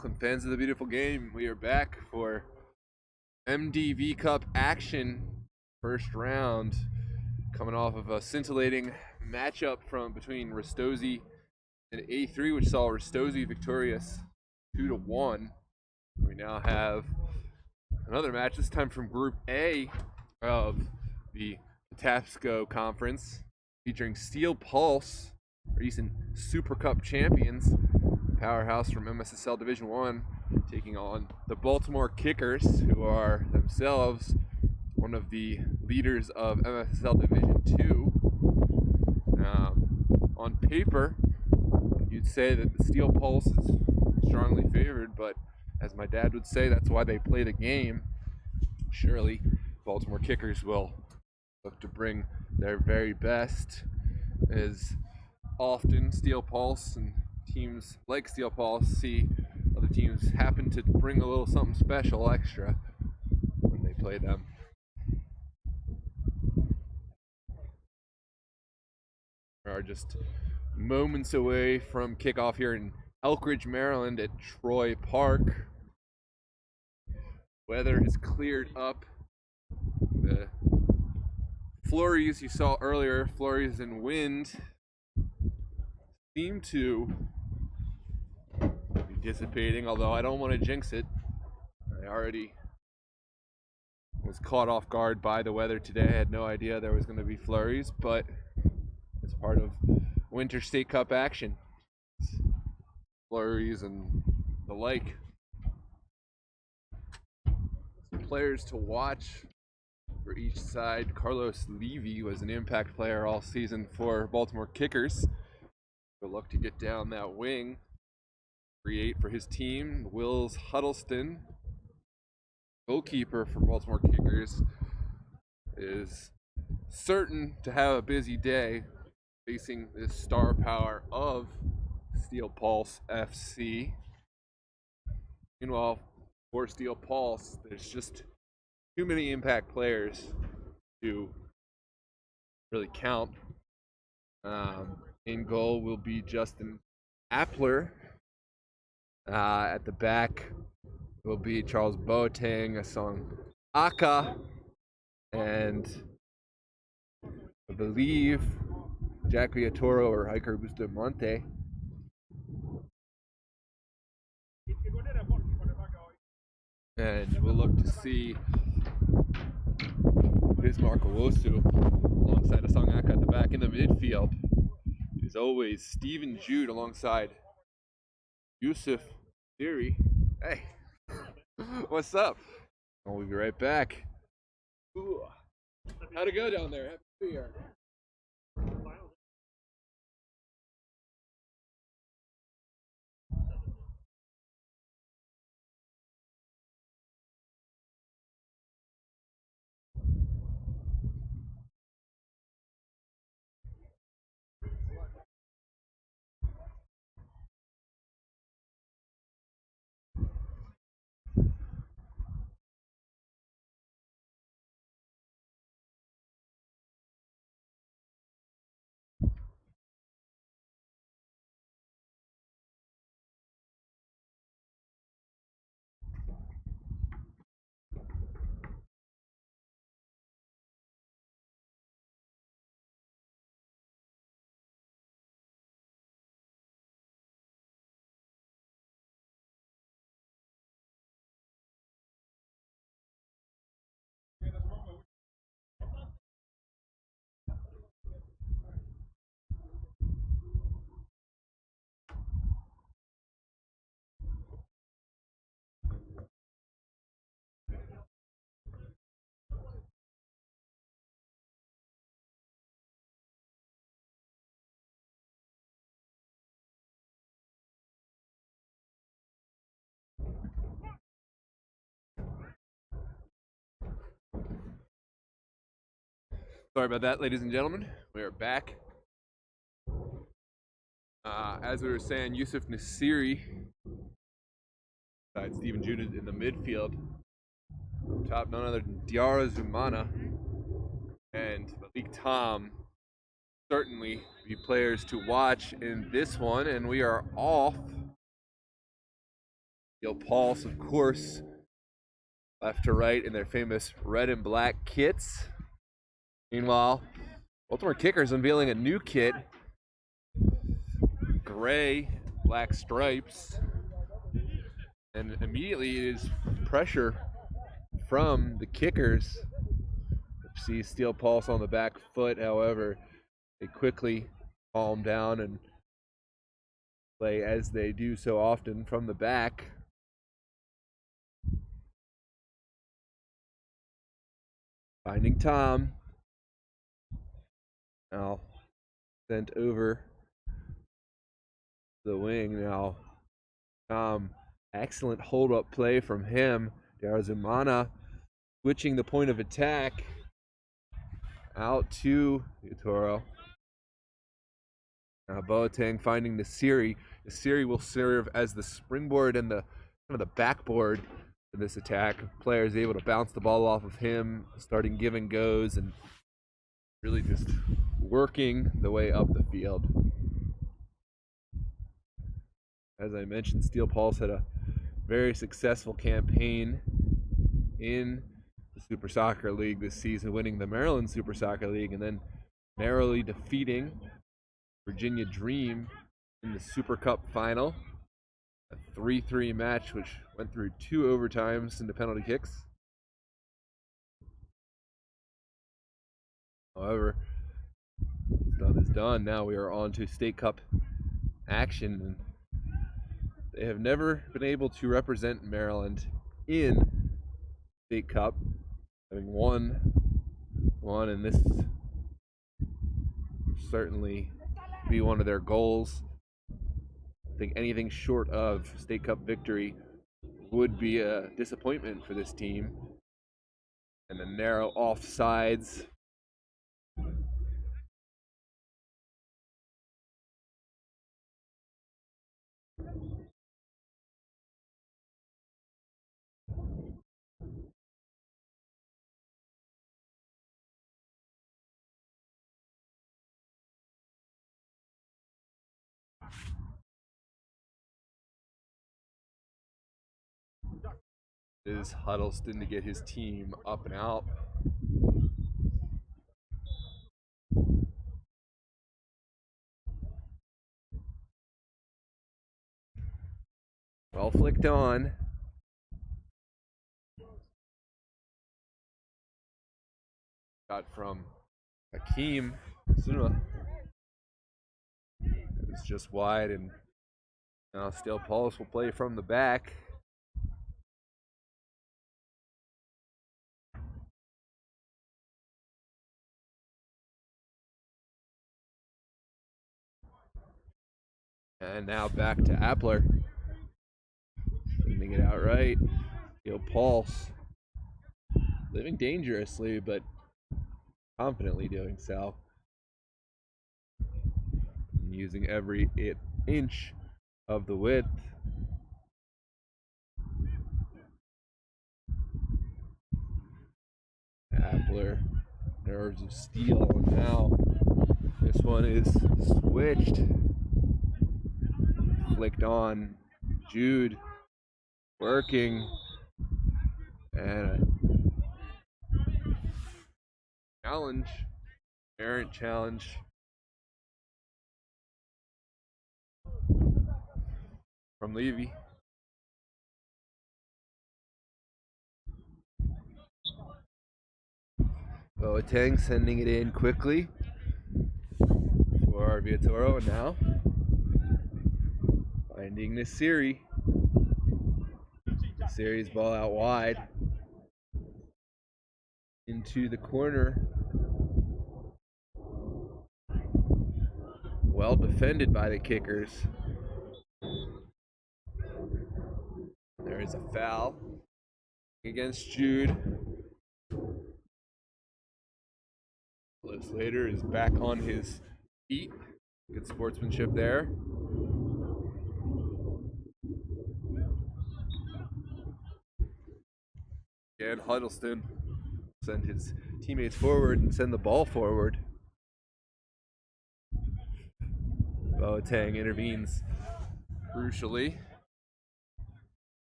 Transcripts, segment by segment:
Welcome, fans of the beautiful game. We are back for MDV Cup action. First round, coming off of a scintillating matchup between Ristosi and A3, which saw Ristosi victorious 2-1. We now have another match, this time from Group A of the Tapsco Conference, featuring Steel Pulse, recent Super Cup champions, powerhouse from MSSL Division 1, taking on the Baltimore Kickers, who are themselves one of the leaders of MSSL Division 2. On paper, you'd say that the Steel Pulse is strongly favored, but as my dad would say, that's why they play the game. Surely, Baltimore Kickers will look to bring their very best, as often Steel Pulse and teams like Steel Pulse see other teams happen to bring a little something special extra when they play them. We are just moments away from kickoff here in Elkridge, Maryland at Troy Park. Weather has cleared up. The flurries you saw earlier, flurries and wind, seem to be dissipating, although I don't want to jinx it. I already was caught off guard by the weather today. I had no idea there was going to be flurries, but it's part of Winter State Cup action. Flurries and the like. Some players to watch for each side. Carlos Levy was an impact player all season for Baltimore Kickers. He'll look to get down that wing, create for his team. Wills Huddleston, goalkeeper for Baltimore Kickers, is certain to have a busy day facing this star power of Steel Pulse FC. Meanwhile, for Steel Pulse, there's just too many impact players to really count. In goal will be Justin Appler. At the back will be Charles Boateng, Asong Aka, and I believe Jack Villatoro or Hiker Bustamante. And we'll look to see Bismarck Owosu alongside Asong Aka at the back. In the midfield is always Stephen Jude alongside Yusuf Theory. Hey, what's up? We'll be right back. Ooh. How'd it go down there? Happy New Year. Sorry about that, ladies and gentlemen. We are back. As we were saying, Yusuf Nasiri, besides Stephen Jude in the midfield. Top none other than Diarra Zumana and Malik Tom. Certainly be players to watch in this one, and we are off Steel Pulse, of course, left to right in their famous red and black kits. Meanwhile, Baltimore Kickers unveiling a new kit, gray, black stripes, and immediately it is pressure from the Kickers. See Steel Pulse on the back foot, however, they quickly calm down and play as they do so often from the back. Finding Tom. Now sent over the wing. Now Tom, excellent hold-up play from him. Darazumana switching the point of attack out to Yatoro. Now Boateng finding Nasiri. Nasiri will serve as the springboard and the kind of the backboard in this attack. Players able to bounce the ball off of him, starting give and goes, and really just working the way up the field. As I mentioned, Steel Pulse had a very successful campaign in the Super Soccer League this season, winning the Maryland Super Soccer League and then narrowly defeating Virginia Dream in the Super Cup final. A 3-3 match which went through 2 overtimes into penalty kicks. However, done is done. Now we are on to State Cup action. And they have never been able to represent Maryland in State Cup, having won one, and this certainly be one of their goals. I think anything short of State Cup victory would be a disappointment for this team. And the narrow offsides. Is Huddleston to get his team up and out. Well flicked on. Got from Hakeem Suna. It's just wide, and now Steel Pulse will play from the back. And now back to Appler. Sending it out right. Steel Pulse. Living dangerously, but confidently doing so. Using every inch of the width. Appler, nerves of steel, and now this one is switched. Flicked on. Jude working, and a challenge, errant challenge from Levy. Boateng sending it in quickly for Viatoro, and now finding Nasiri. Nasiri's ball out wide into the corner. Well defended by the Kickers. There is a foul against Jude. Slater is back on his feet. Good sportsmanship there. And Huddleston send his teammates forward and send the ball forward. Boateng intervenes crucially.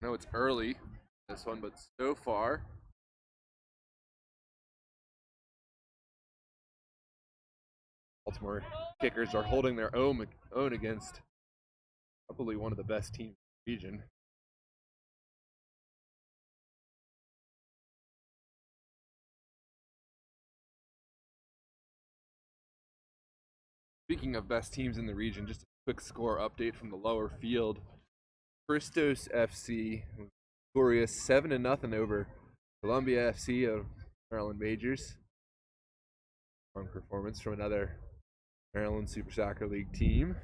I know it's early, this one, but so far, Baltimore kickers are holding their own against probably one of the best teams in the region. Speaking of best teams in the region, just a quick score update from the lower field. Christos FC was victorious 7-0 over Columbia FC of Maryland Majors. Strong performance from another Maryland Super Soccer League team.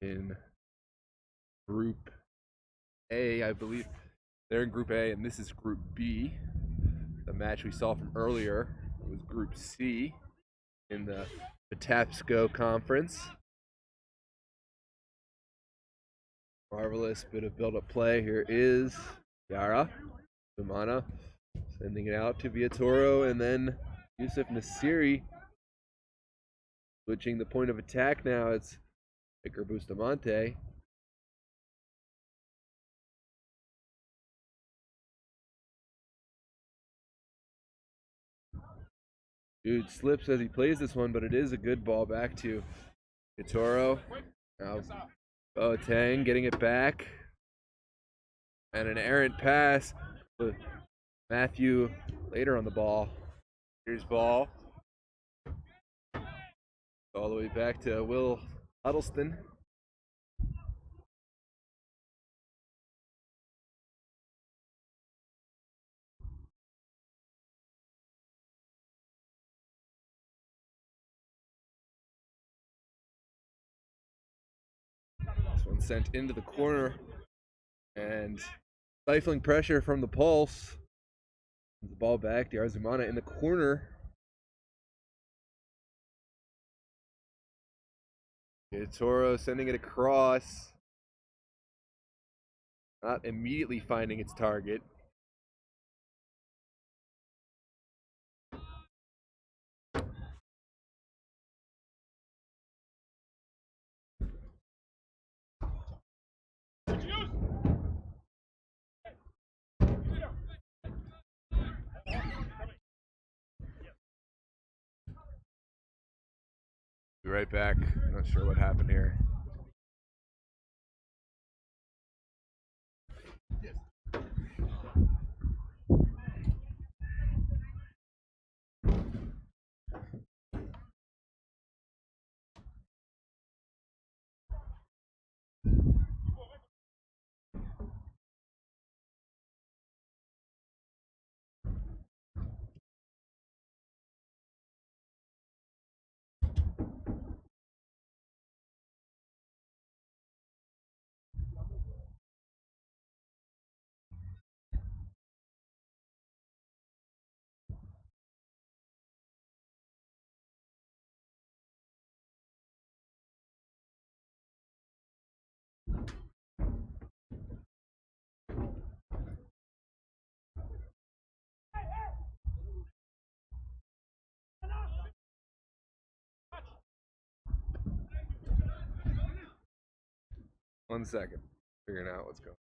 In Group A, I believe they're in Group A, and this is Group B. The match we saw from earlier was Group C in the Tapsco Conference. Marvelous bit of build-up play. Here is Yara Sumana sending it out to Viatoro, and then Yusuf Nasiri switching the point of attack now. It's Iker Bustamante. Dude slips as he plays this one, but it is a good ball back to Viatoro. Now Boateng getting it back. And an errant pass with Matthew later on the ball. Here's ball. All the way back to Will Huddleston. This one sent into the corner. And stifling pressure from the Pulse. The ball back to Arzumana in the corner. Toro sending it across. Not immediately finding its target. Be right back. Not sure what happened here. One second. Figuring out what's going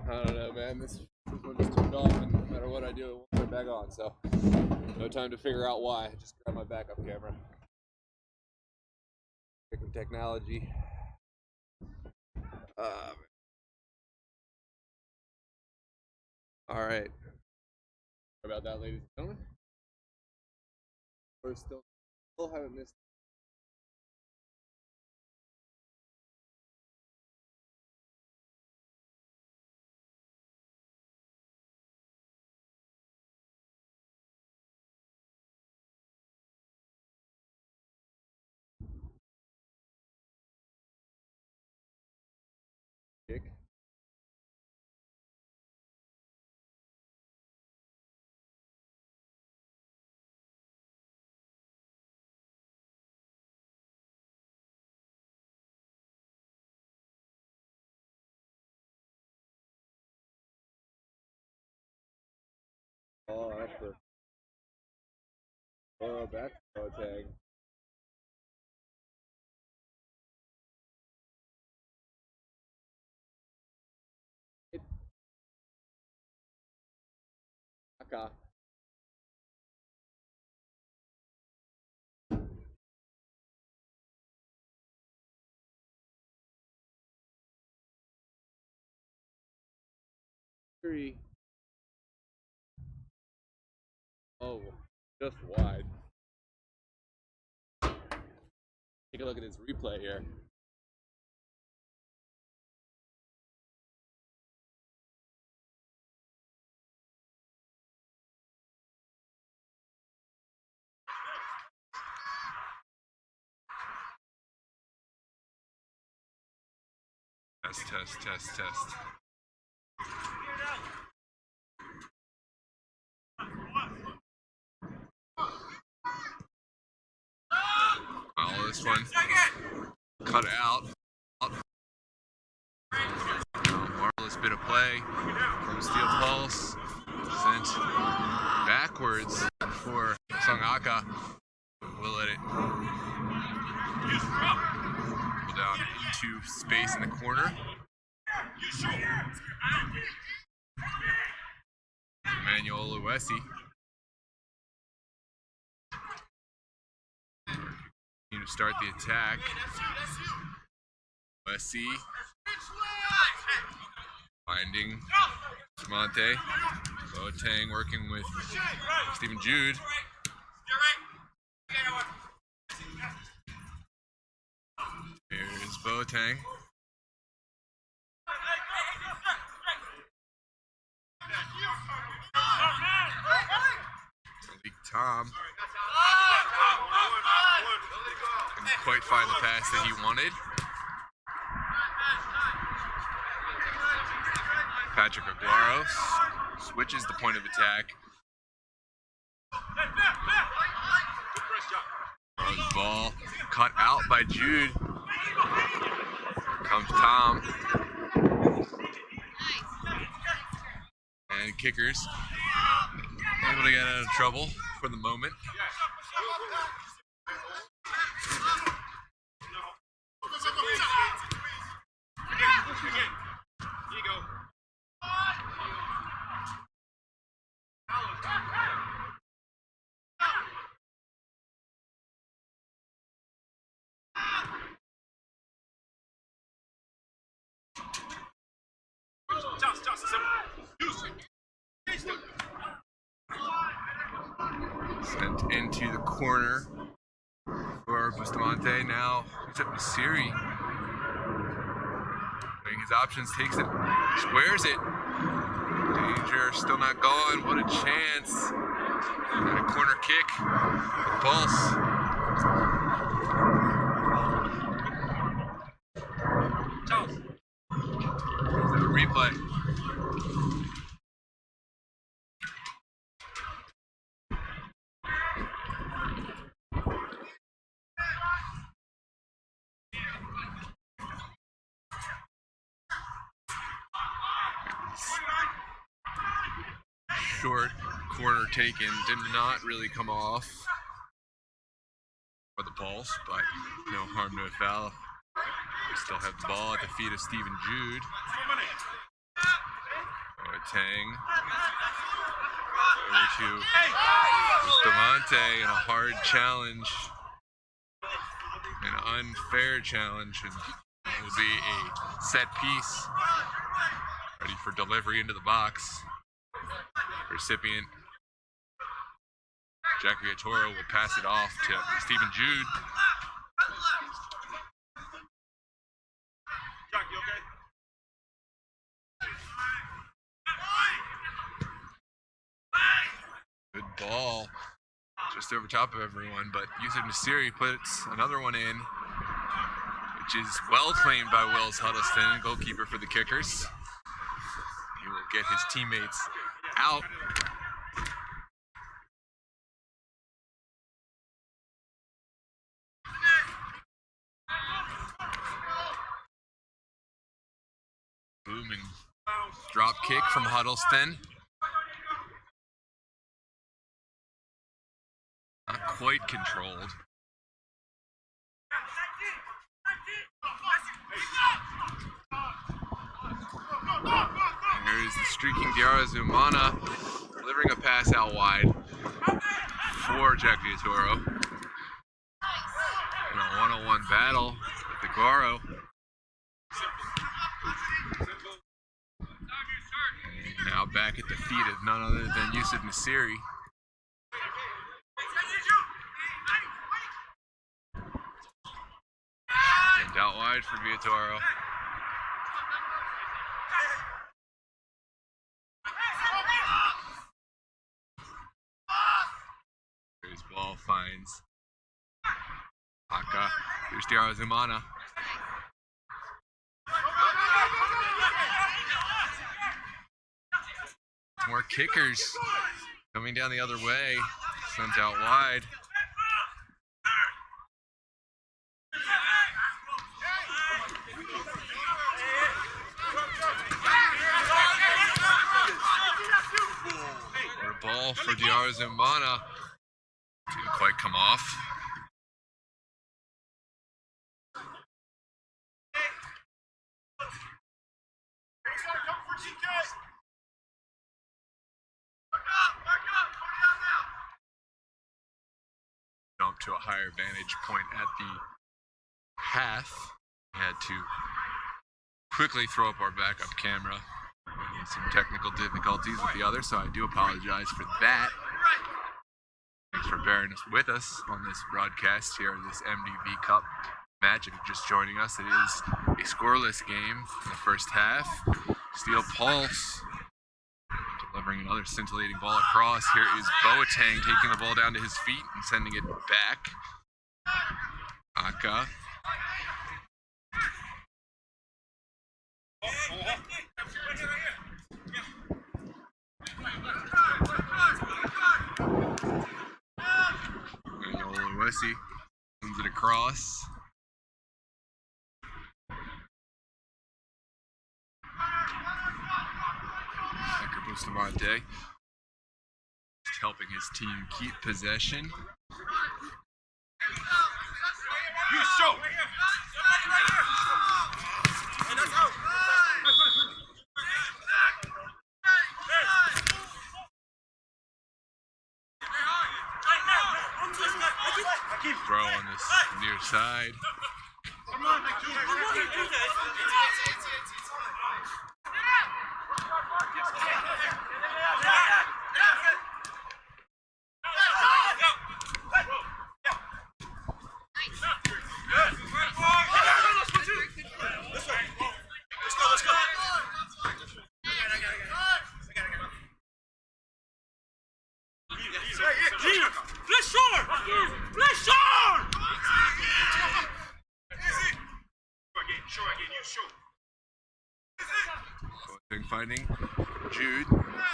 I don't know, man. This one just turned off, and no matter what I do, it won't turn back on. So, no time to figure out why. Just grab my backup camera. Picking technology. All right. Sorry about that, ladies and gentlemen. We're still haven't missed. Kick. Oh, that's the that's a tag. Okay. Three. Oh, just wide. Take a look at his replay here. Test. Oh, this one cut out. Marvelous bit of play from Steel Pulse. Sent backwards for Sangaka. We'll let it go down into space in the corner. Emmanuel Luesi To start the attack. Messi finding Monte. Boateng working with Stephen Jude. Here's Boateng. Tom couldn't quite find the pass that he wanted. Patrick Aguero switches the point of attack. Throws ball cut out by Jude. Comes Tom. And kickers able to get out of trouble for the moment. Sent into the corner for Bustamante. Now it's up to Siri. Weighing his options, takes it, squares it. Danger, still not gone. What a chance. And a corner kick. Pulse. Replay. Short corner taken, did not really come off for the pulse, but no harm, no foul. We still have the ball at the feet of Stephen Jude. Tang over to Bustamante, and a hard challenge, an unfair challenge, and it will be a set piece ready for delivery into the box. Recipient Jackie Toro will pass it off to Stephen Jude. Good ball, just over top of everyone, but Yusuf Nasiri puts another one in, which is well claimed by Wills Huddleston, goalkeeper for the Kickers. He will get his teammates out. Booming drop kick from Huddleston. Not quite controlled. There is the streaking Diarra Zumana delivering a pass out wide for Jackie Toro. In a one-on-one battle with Aguero. Now back at the feet of none other than Yusuf Nasiri. And out wide for Viatoro. His ball finds Aka. Here's Diarra Zumana. More kickers coming down the other way, sent out wide. A ball for Diarra Zumana. Didn't quite come off. jump to a higher vantage point at the half. We had to quickly throw up our backup camera. Some technical difficulties with the other, so I do apologize for that. Thanks for bearing with us on this broadcast here, this MDV Cup match. If you're just joining us, it is a scoreless game in the first half. Steel Pulse delivering another scintillating ball across. Here is Boateng taking the ball down to his feet and sending it back. Aka. Wessie sends it across. Bustamante just helping his team keep possession. Throw on this near side. Finding Jude,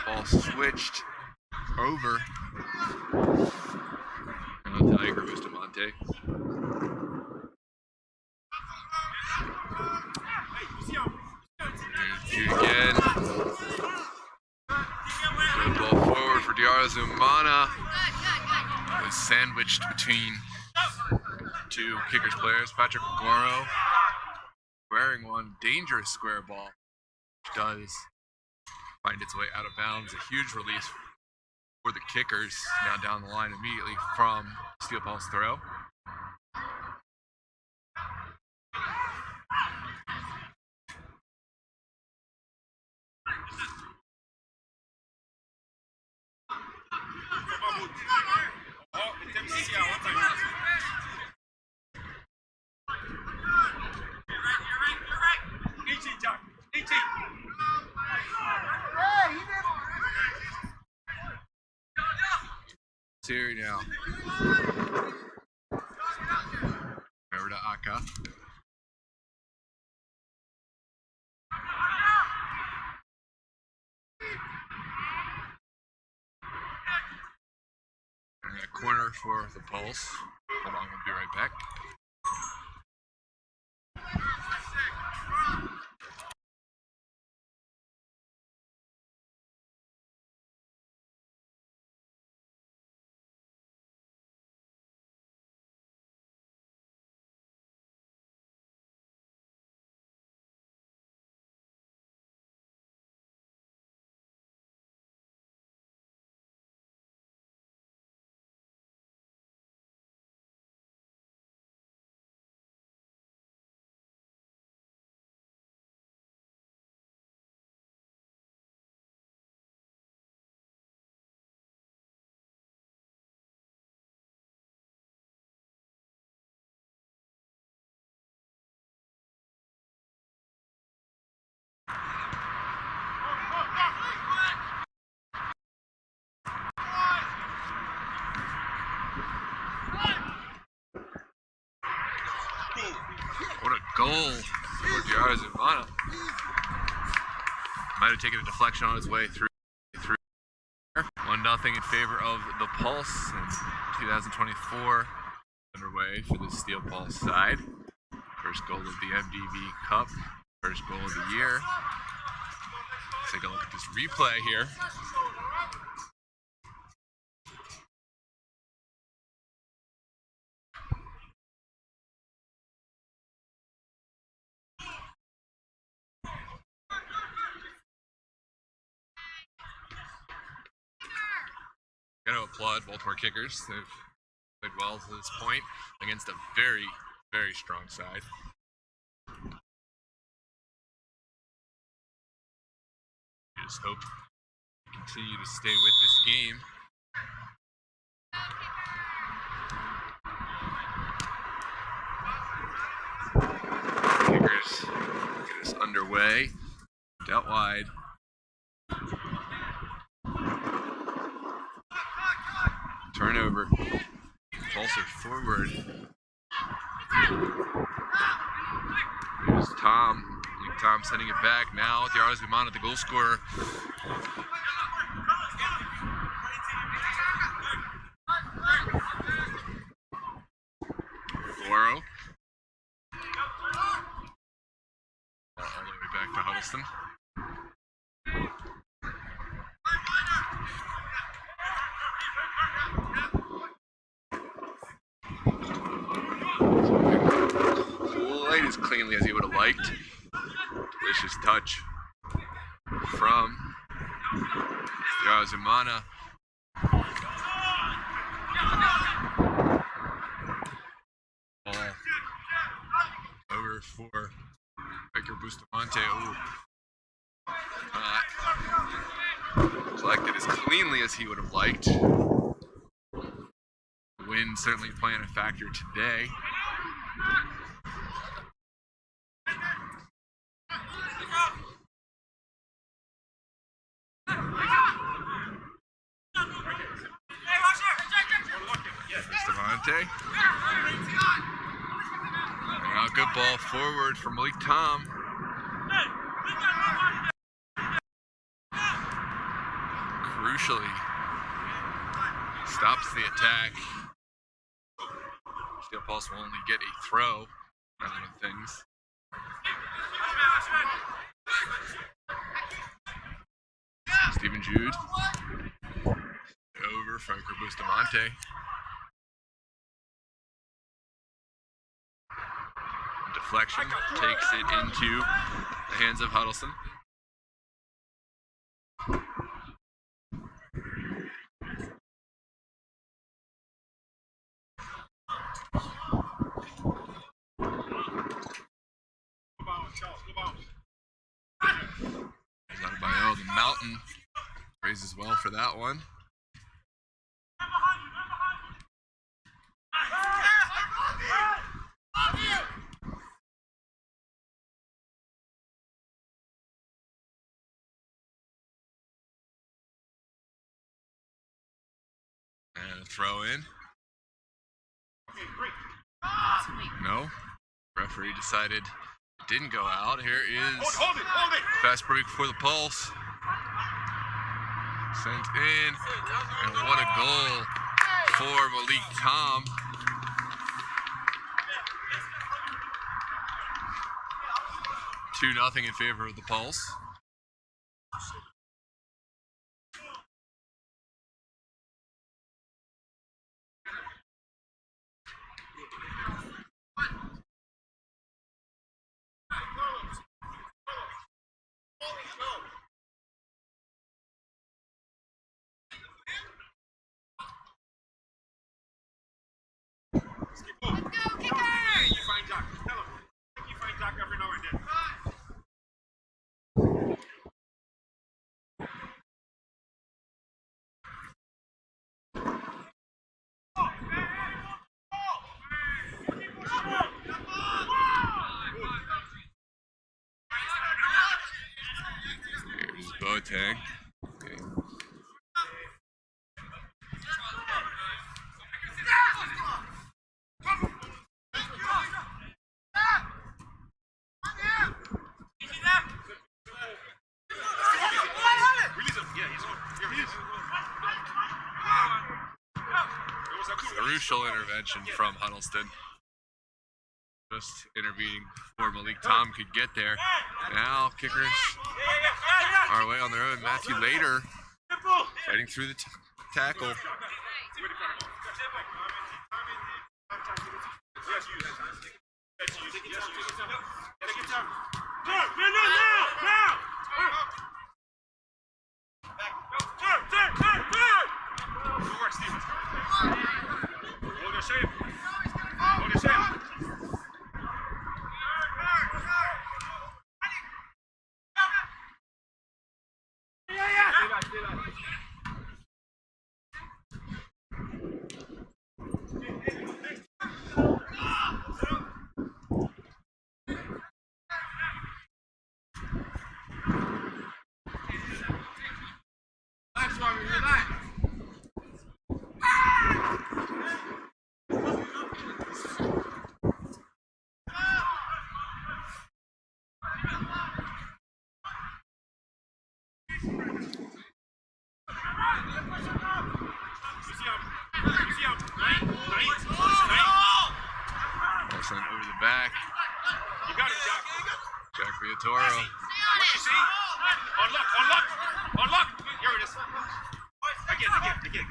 ball switched over. And Tiger Bustamante. There's Jude again. Good ball forward for Diarzumana. It was sandwiched between two kickers players. Patrick Agoro wearing one dangerous square ball. Does find its way out of bounds. A huge release for the kickers now down the line immediately from Steel Pulse throw. Here now. Over to Aka. And a corner for the Pulse. Hold on, we'll be right back. What a goal for Diarzumana. Might have taken a deflection on his way through. 1-0 in favor of the Pulse in 2024 underway for the Steel Pulse side. First goal of the MDV Cup, first goal of the year. Let's take a look at this replay here. Got to applaud Baltimore kickers. They've played well to this point against a very, very strong side. I just hope we continue to stay with this game. Kickers get us underway. Out wide. Turnover. Pulsar forward. Here's Tom. Tom sending it back now with Yaros Gumana, the goal scorer. Guaro. All the way back to Huddleston. Quite as cleanly as he would have liked. Delicious touch from Yazumana. Ball over for Baker Bustamante. Collected as cleanly as he would have liked. The wind certainly playing a factor today. Bustamante. Now good ball forward from Malik Tom. Crucially, stops the attack. Steel Pulse will only get a throw rather than things. Stephen Jude. Over Franker Bustamante. Deflection takes it into the hands of Huddleston. Adebayo, the Mountain, raises well for that one. And a throw in. No. Referee decided it didn't go out. Here is fast break for the Pulse. Sent in. And what a goal for Malik Tom. Two 2-0 in favor of the Pulse. Here's Boateng. Okay. Crucial intervention from Huddleston. Just intervening before Malik Tom could get there. Now kickers are away on their own. Matthew Later fighting through the tackle. Sent over the back. You got it, Jack. Jack Viatoro. What you see? On luck. Here it is. Again.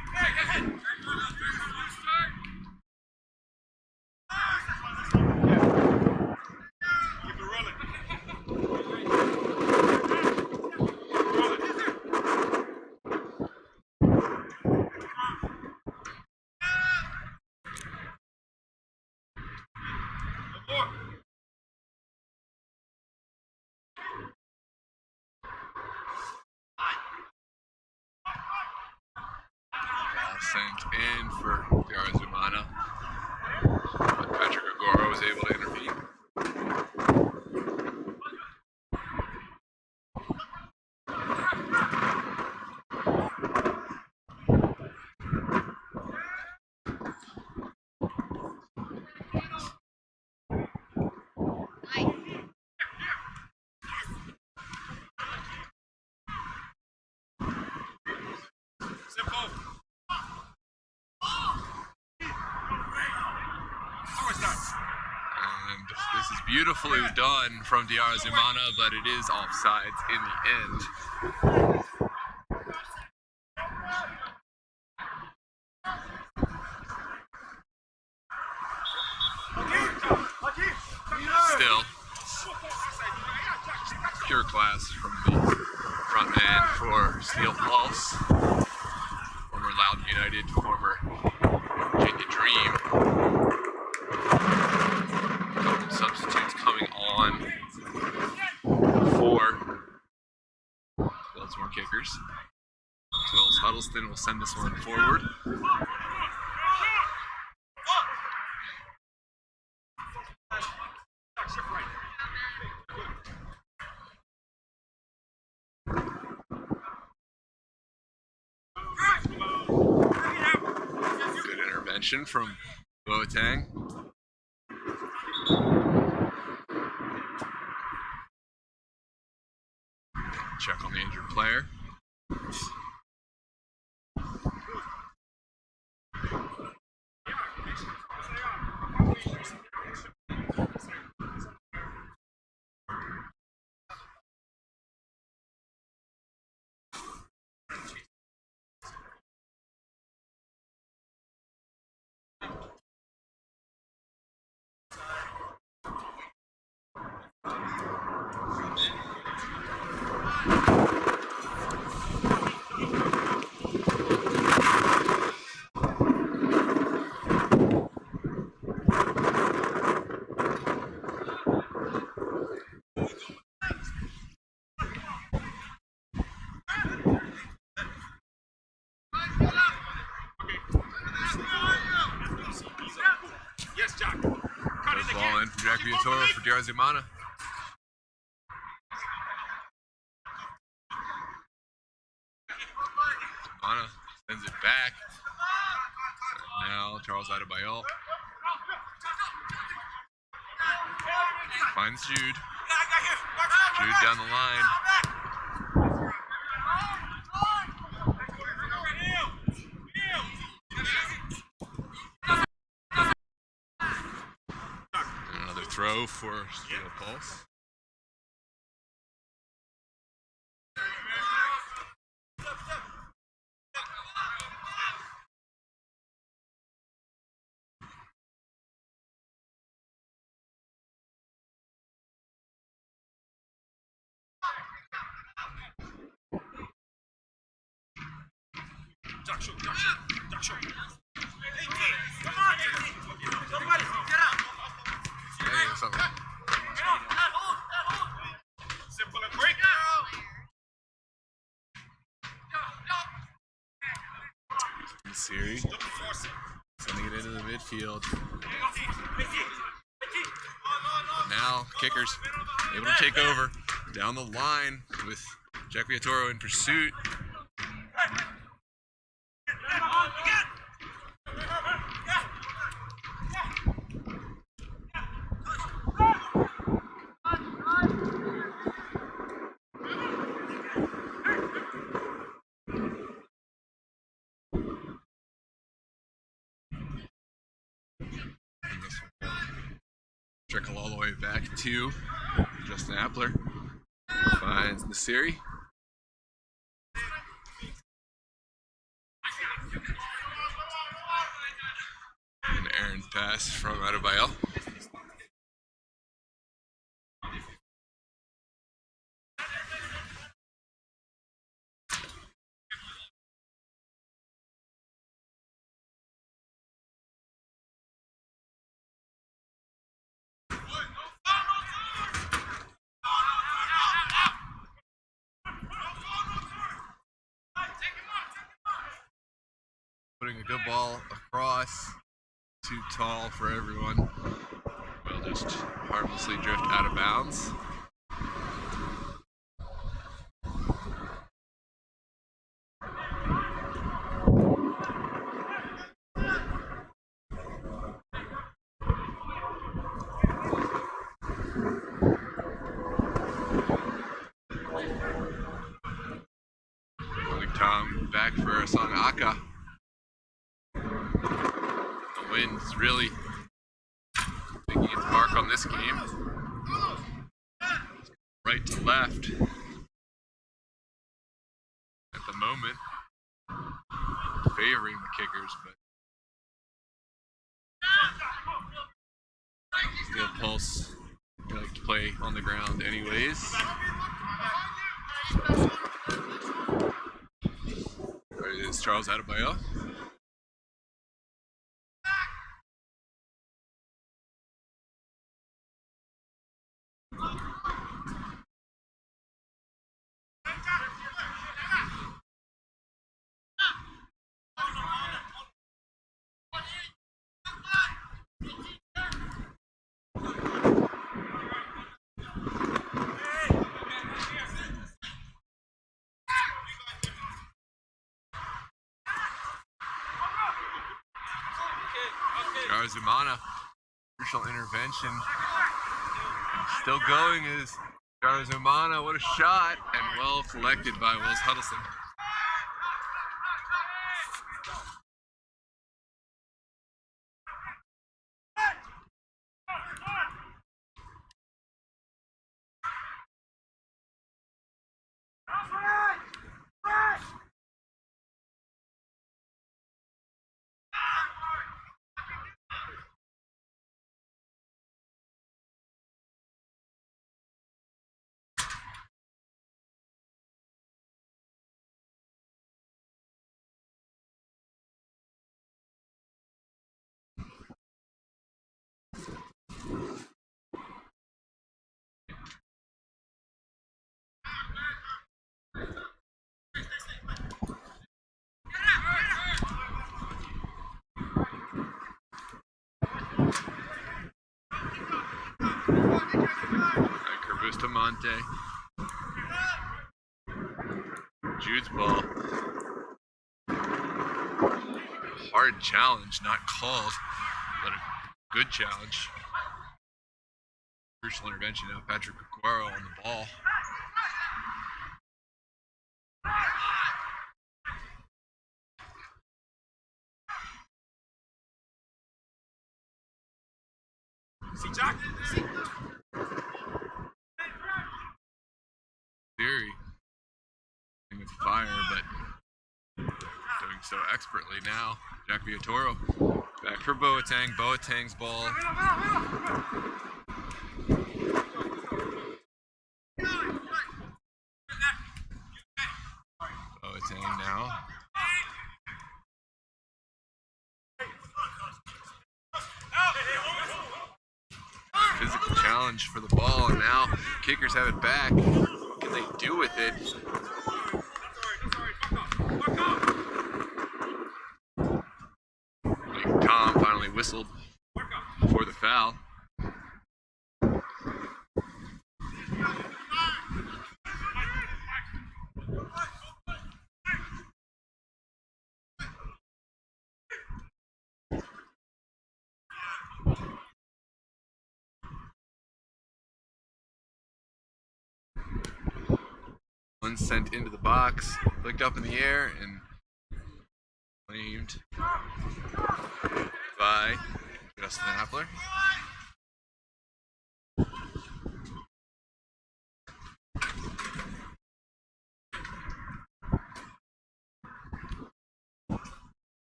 Keep it rolling. Sent in for Arizumana, but Patrick Agoro was able to intervene. And this is beautifully done from Arizumana, but it is offsides in the end. Still, pure class from the front man for Steel Pulse, former Loudoun United, former Virginia Dream. Substitutes coming on for Baltimore Kickers. As well as Huddleston will send this one forward. Good intervention from Boateng. Check on the injured player. Yes, Jack. Ball in from Jack Viatoro for Arizumana. Anna sends it back. And now Charles Adebayo finds Jude. Jude down the line. Another throw for Steel Pulse. Simple and quick. Series sending it into the midfield. Now Kickers able to take over down the line with Jack Viatoro in pursuit. Trickle all the way back to Justin Appler. Finds Nasiri. An errant pass from Adebayo. Putting a good ball across. Too tall for everyone. Will just harmlessly drift out of bounds. Tom back for Song Aka. The wind's really making its mark on this game. Right to left at the moment, favoring the kickers, but still Pulse like to play on the ground anyways. It's Charles Adebayo. Garzumana, crucial intervention. Still going is Garzumana. What a shot, and well collected by Wills Huddleston. Bustamante. Jude's ball. Hard challenge, not called, but a good challenge. Crucial intervention now. Patrick Aguero on the ball. See, Jack? See? Theory with fire, but doing so expertly now. Jack Villatoro back for Boateng. Boateng's ball. Boateng now. Physical challenge for the ball, and now kickers have it back. What can they do with it? Tom finally whistled for the foul. One sent into the box, flicked up in the air, and claimed by Justin Appler.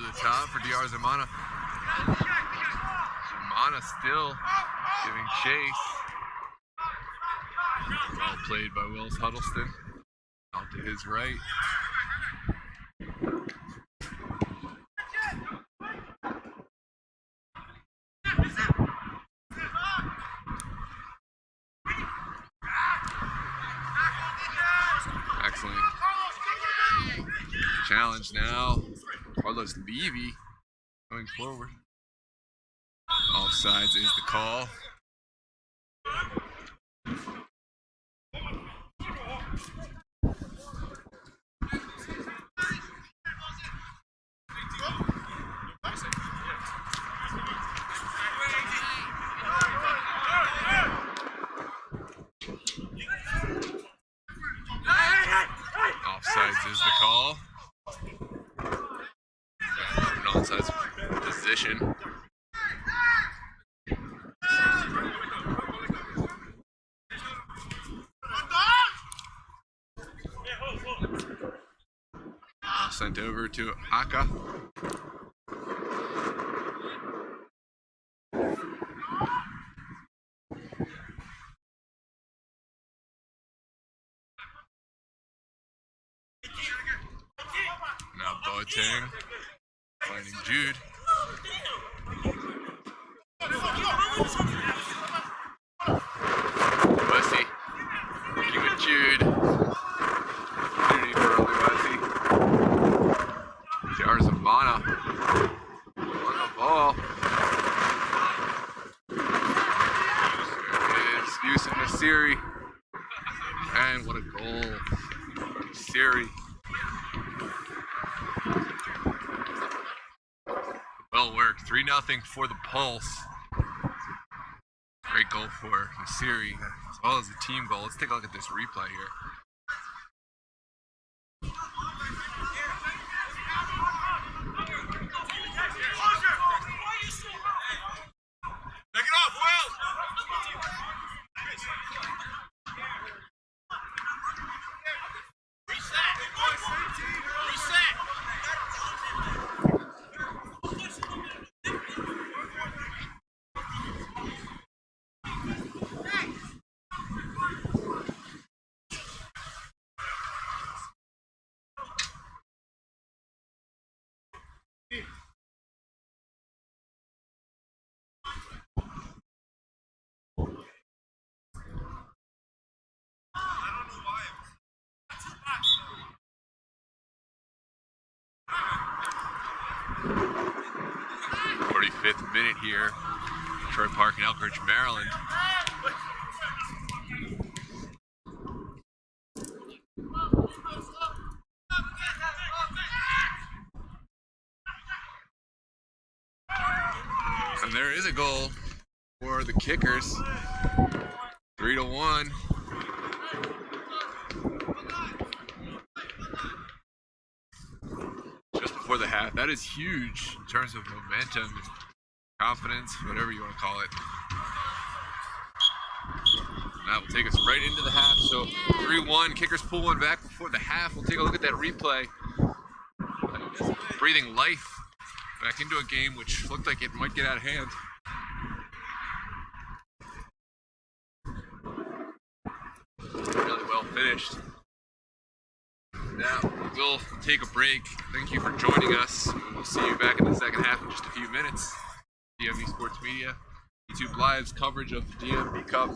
the top for DR Zamana. Zamana still giving chase. Well played by Willis Huddleston. Out to his right. Excellent. Challenge now. Carlos Levy going forward. Offsides is the call. Offsides is the call. An onside position. Sent over to Aka. Now Boateng finding Jude. Bussy working with Jude. Opportunity for early Bussy. DR Zamana on the ball. There is Yusuf Nasiri. And what a goal. Nasiri. Well worked. 3-0 for the Pulse. Great goal for Nasiri, as well as the team goal. Let's take a look at this replay here. Take it off, Will! Reset! Reset! Fifth minute here. Troy Park in Elkridge, Maryland. And there is a goal for the Kickers. 3-1. Just before the half. That is huge in terms of momentum, confidence, whatever you want to call it. And that will take us right into the half. So 3-1. Kickers pull one back before the half. We'll take a look at that replay. Breathing life back into a game which looked like it might get out of hand. Really well finished. Now we'll take a break. Thank you for joining us. We'll see you back in the second half in just a few minutes. DMV Sports Media, YouTube Live's coverage of the DMV Cup.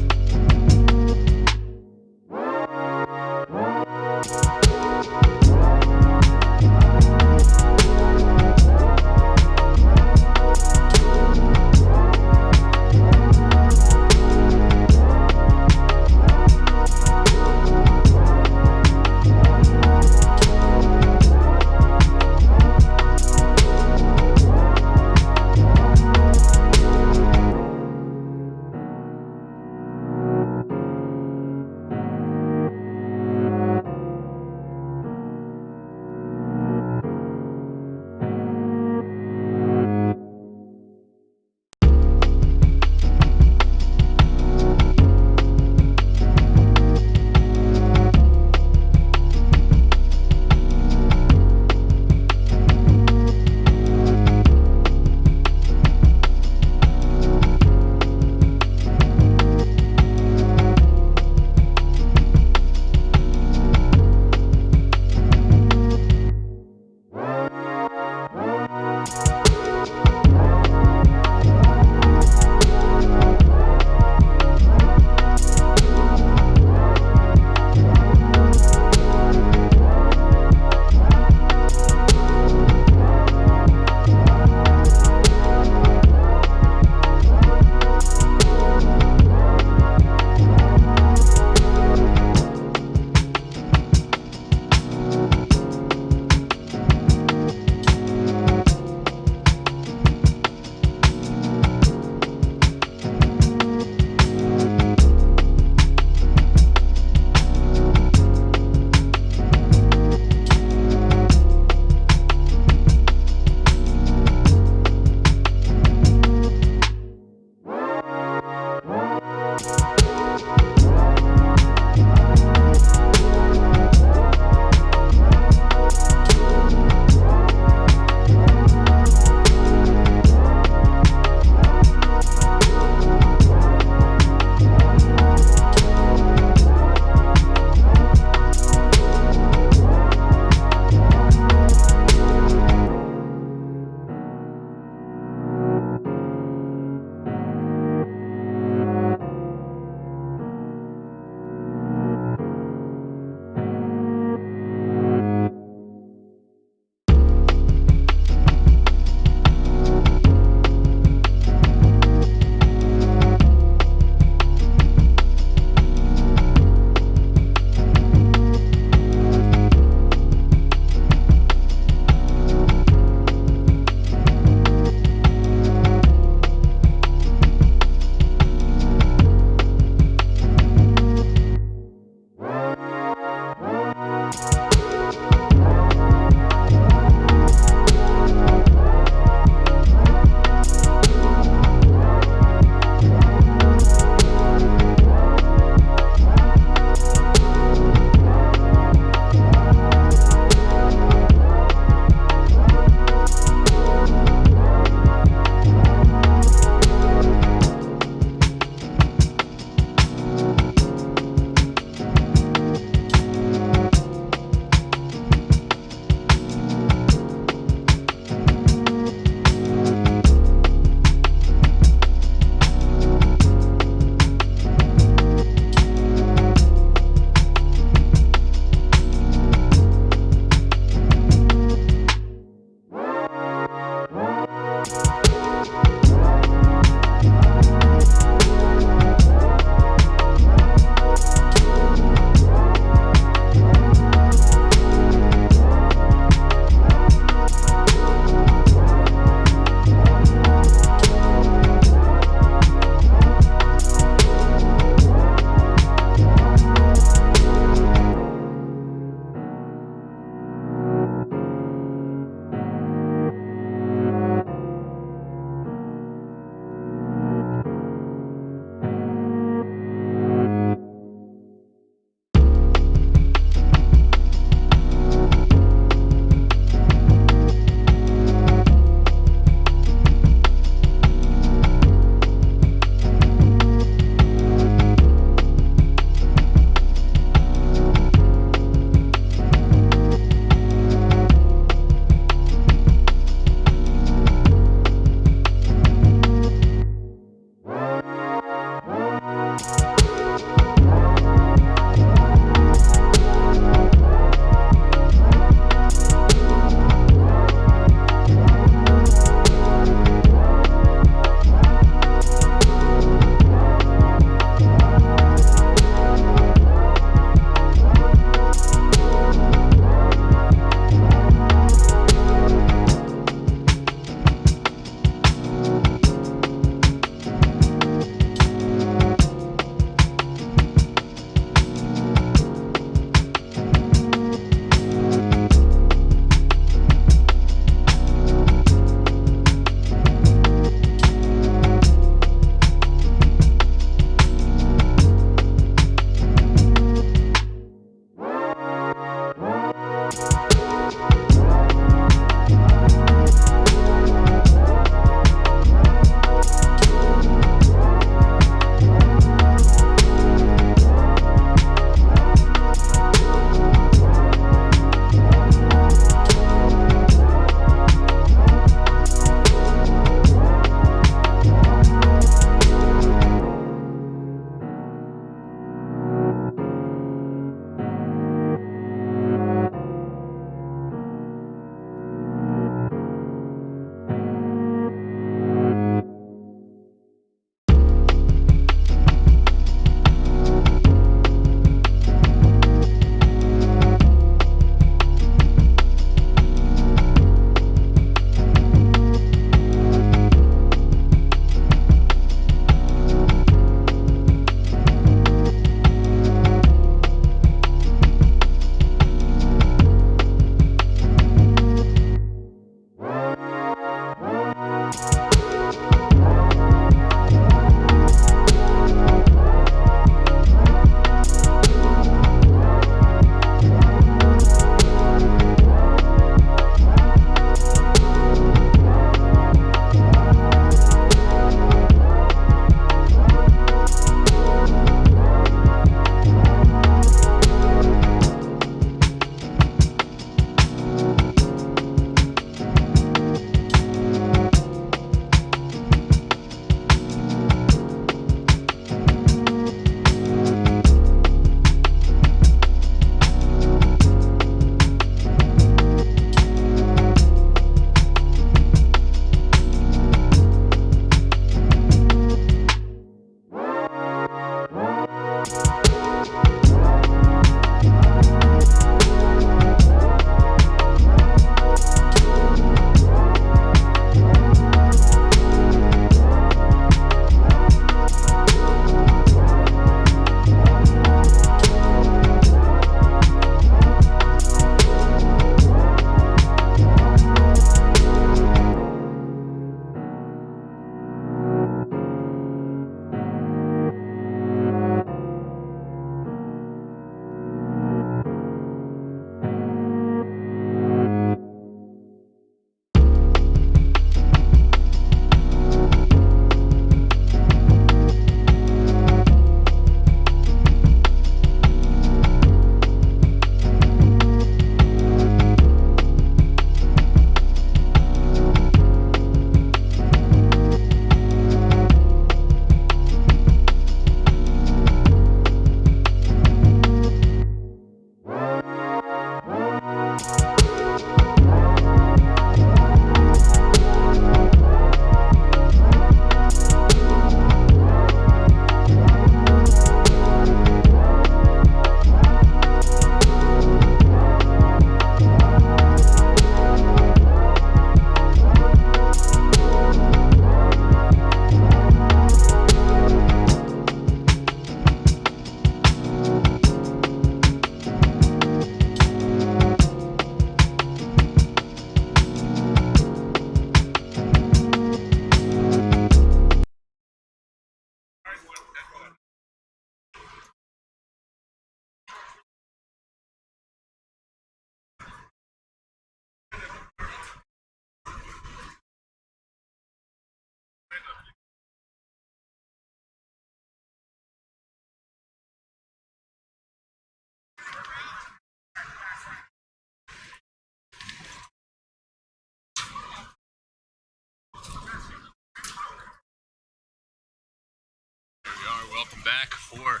Back for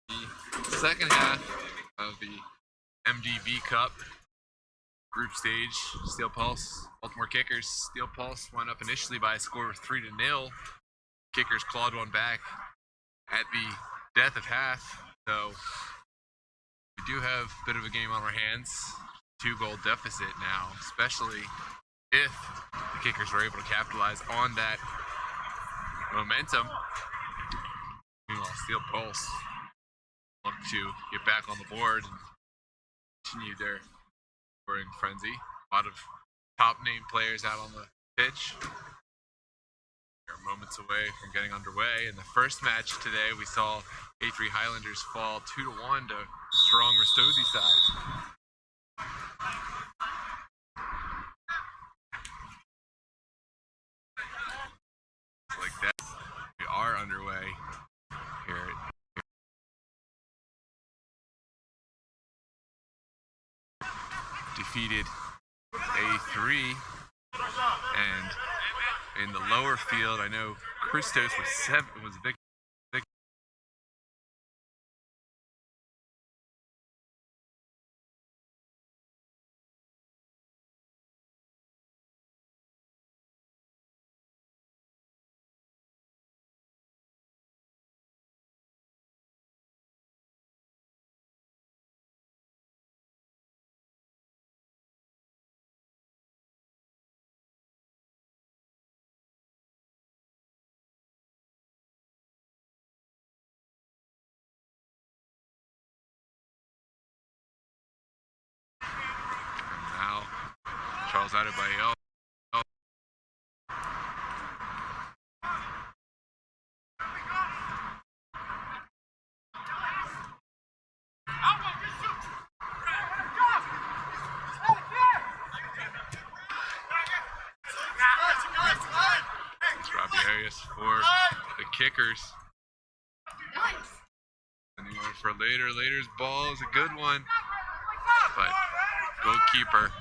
the second half of the MDV Cup group stage. Steel Pulse, Baltimore Kickers. Steel Pulse went up initially by a score of 3-0. Kickers clawed one back at the death of half. So we do have a bit of a game on our hands. 2-goal deficit now, especially if the Kickers were able to capitalize on that momentum. Meanwhile, Steel Pulse look to get back on the board and continue their scoring frenzy. A lot of top name players out on the pitch. They're moments away from getting underway. In the first match today, we saw A3 Highlanders fall 2-1 to strong Rastosi side. Like that, we are underway here at defeated A3, and in the lower field, I know Christos was victim. Now, Charles Adebayo. Robbie Harris for the Kickers. Sending over for later. Later's ball is a good one, but goalkeeper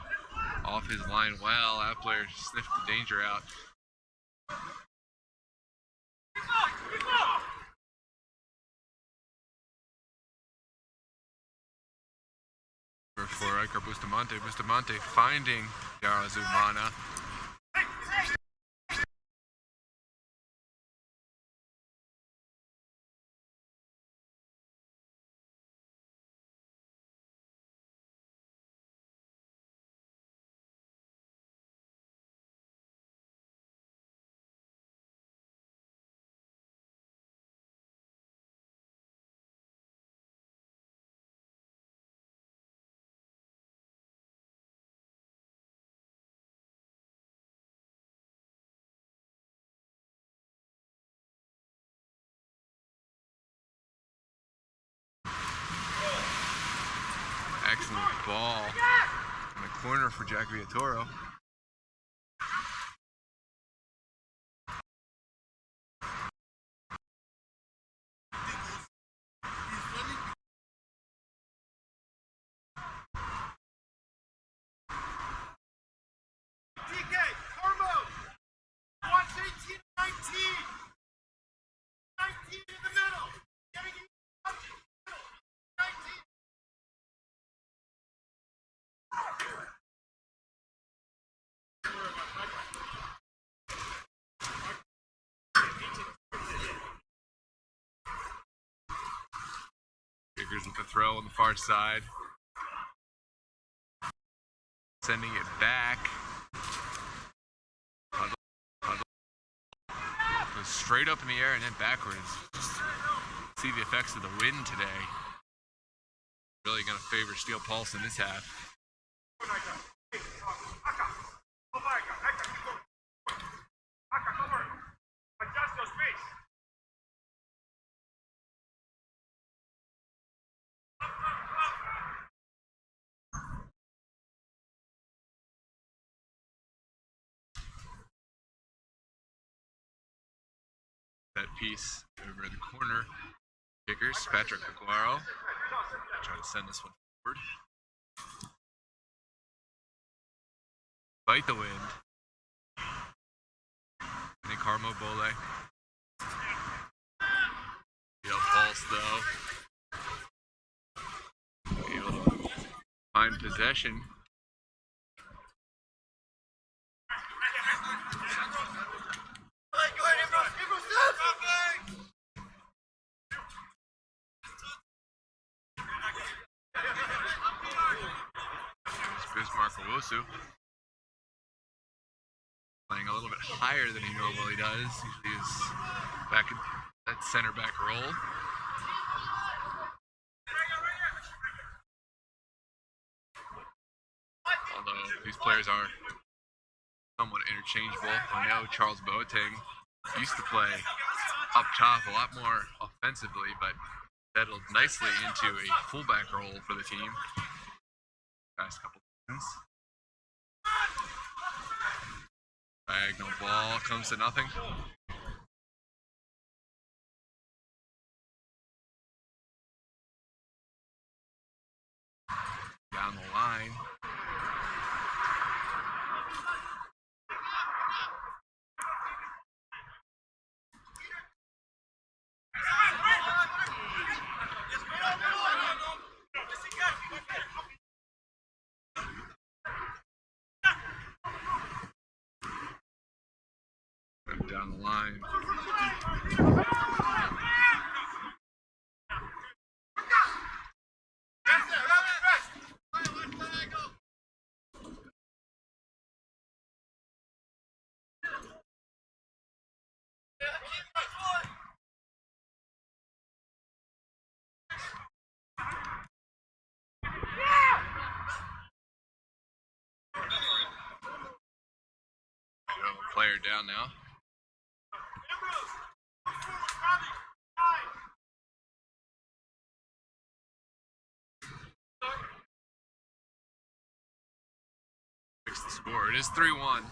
off his line well. That player sniffed the danger out. For Iker Bustamante. Bustamante finding Yara Zumana. Excellent ball in the corner for Jack Villatoro. Kickers with the throw on the far side. Sending it back. Goes straight up in the air and then backwards. Just see the effects of the wind today. Really going to favor Steel Pulse in this half. That piece over in the corner. Kickers, Patrick Aguaro. Try to send this one forward. Fight the wind. And then Carmo Bole. pass, though. Able to find possession. Bismarck Owusu playing a little bit higher than he normally does. Usually he's back in that center back role. Although these players are somewhat interchangeable. I know Charles Boateng used to play up top a lot more offensively, but settled nicely into a fullback role for the team past couple seasons. Diagonal ball comes to nothing. Down the line. Down the line. Player down now. Fix the score. It is 3-1.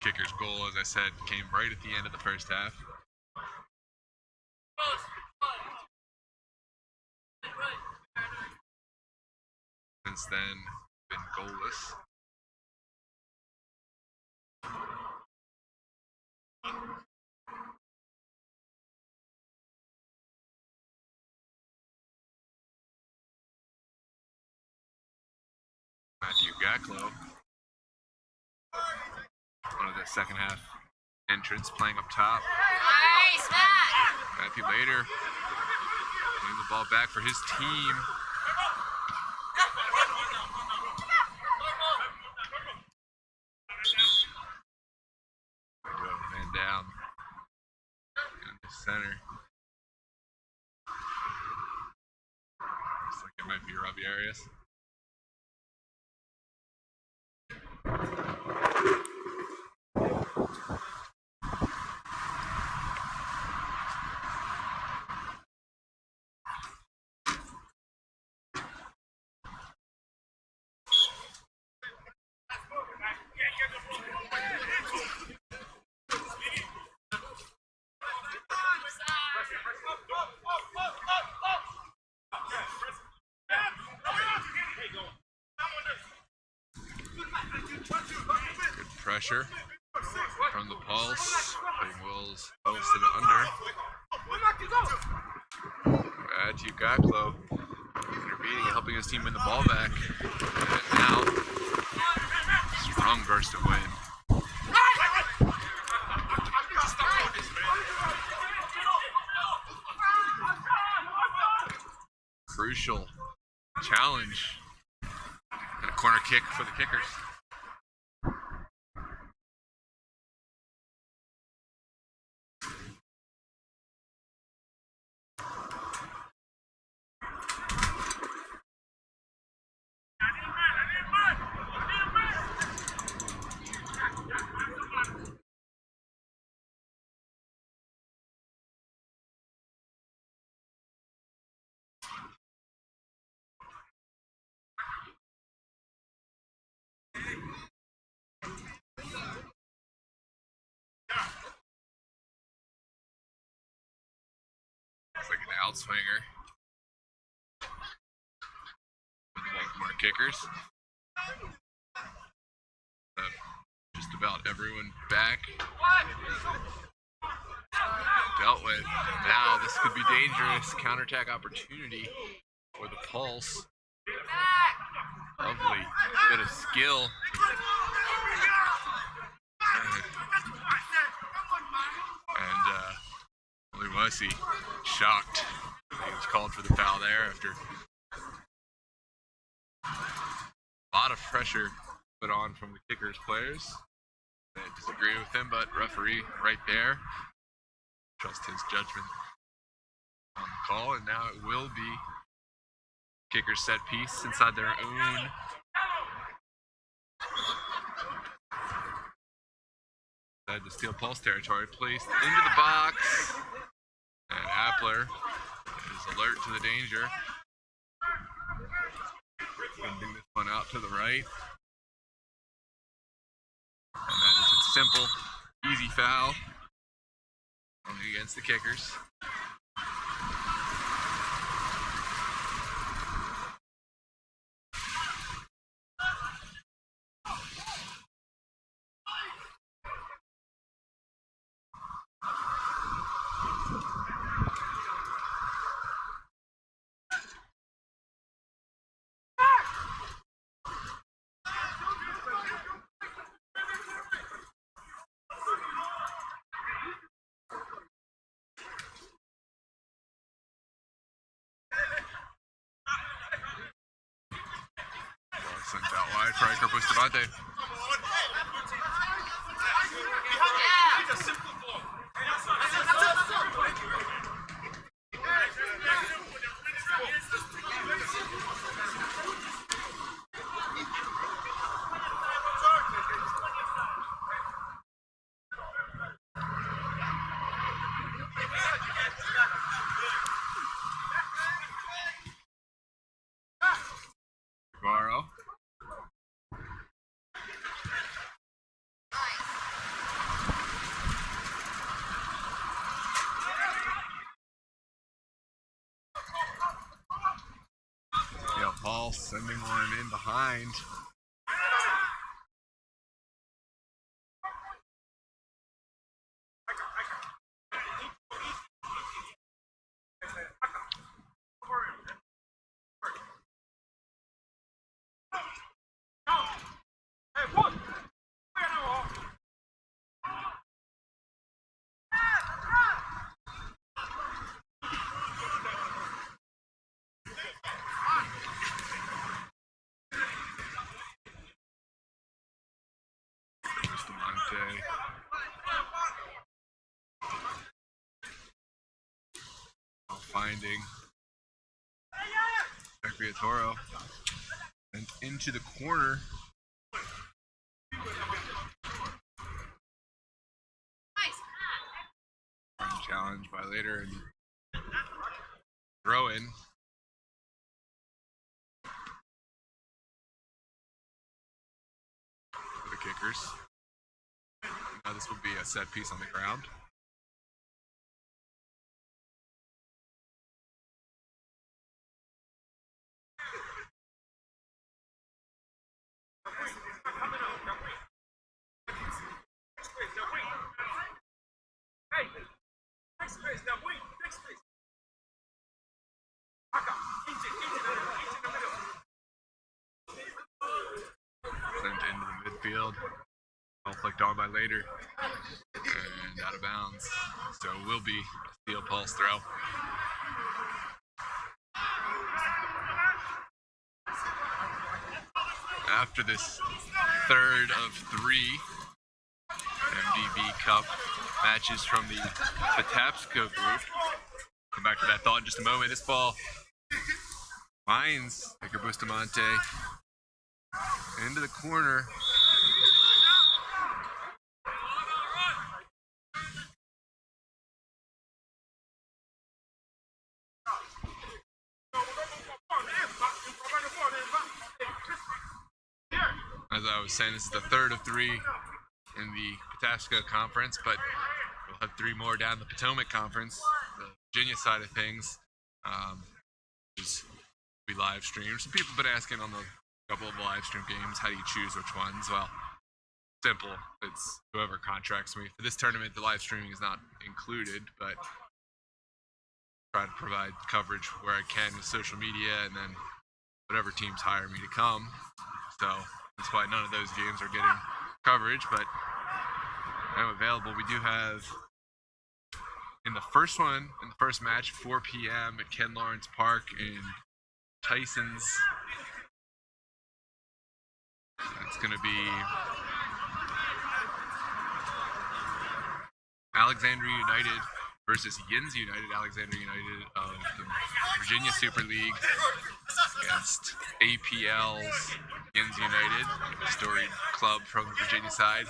Kicker's goal, as I said, came right at the end of the first half. Since then, been goalless. Matthew Gacklow, one of the second half entrants, playing up top. Nice, Matthew later getting the ball back for his team. Man down in the center. Looks like it might be Robbie Arias. Good pressure from the pulse. Putting Wills close to the under. Matthew Gacklow intervening and helping his team win the ball back. And now, strong burst of wind. Crucial challenge. And a corner kick for the Kickers. Looks like an outswinger for the Baltimore Kickers. Just about everyone back. Dealt with. Now this could be dangerous. Counterattack opportunity for the Pulse. Lovely bit of skill. And was he shocked. He was called for the foul there after a lot of pressure put on from the Kickers players. They disagree with him, but referee right there. Trust his judgment on the call, and now it will be Kickers set piece inside their own inside the Steel Pulse territory, placed into the box, and Appler is alert to the danger. Sending this one out to the right, and that is a simple, easy foul against the Kickers. Sent out wide for Groupstage. Guevara. Yeah, Paul sending one in behind. Finding Toro and into the corner. Challenge by later and throw in. For the Kickers. Now this will be a set piece on the ground. Sent into the midfield. All flicked on by later. And out of bounds. So it will be a Steel Pulse throw. After this third of 3 MDV Cup matches from the Patapsco group. Come back to that thought in just a moment. This ball finds Edgar Bustamante into the corner. As I was saying, this is the third of 3 in the Patapsco Conference, but we'll have 3 more down the Potomac Conference. the Virginia side of things, is we live stream. Some people have been asking on the couple of live stream games, how do you choose which ones? Well, simple. It's whoever contracts me. For this tournament, the live streaming is not included, but try to provide coverage where I can with social media, and then whatever teams hire me to come. So that's why none of those games are getting coverage, but I'm available. We do have in the first match, 4 p.m. at Ken Lawrence Park in Tyson's. It's going to be Alexandria United versus Yins United. Alexandria United of the Virginia Super League against APL's Yins United, a storied club from the Virginia side.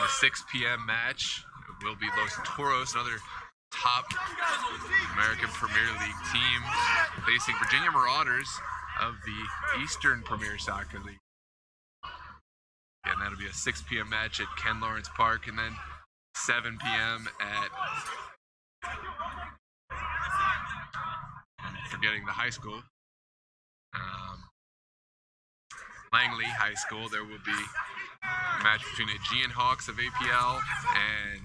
The 6 p.m. match will be Los Toros, another top American Premier League team, facing Virginia Marauders of the Eastern Premier Soccer League. And that'll be a 6 p.m. match at Ken Lawrence Park, and then 7 p.m. at, I'm forgetting the high school, Langley High School. There will be a match between Aegean Hawks of APL and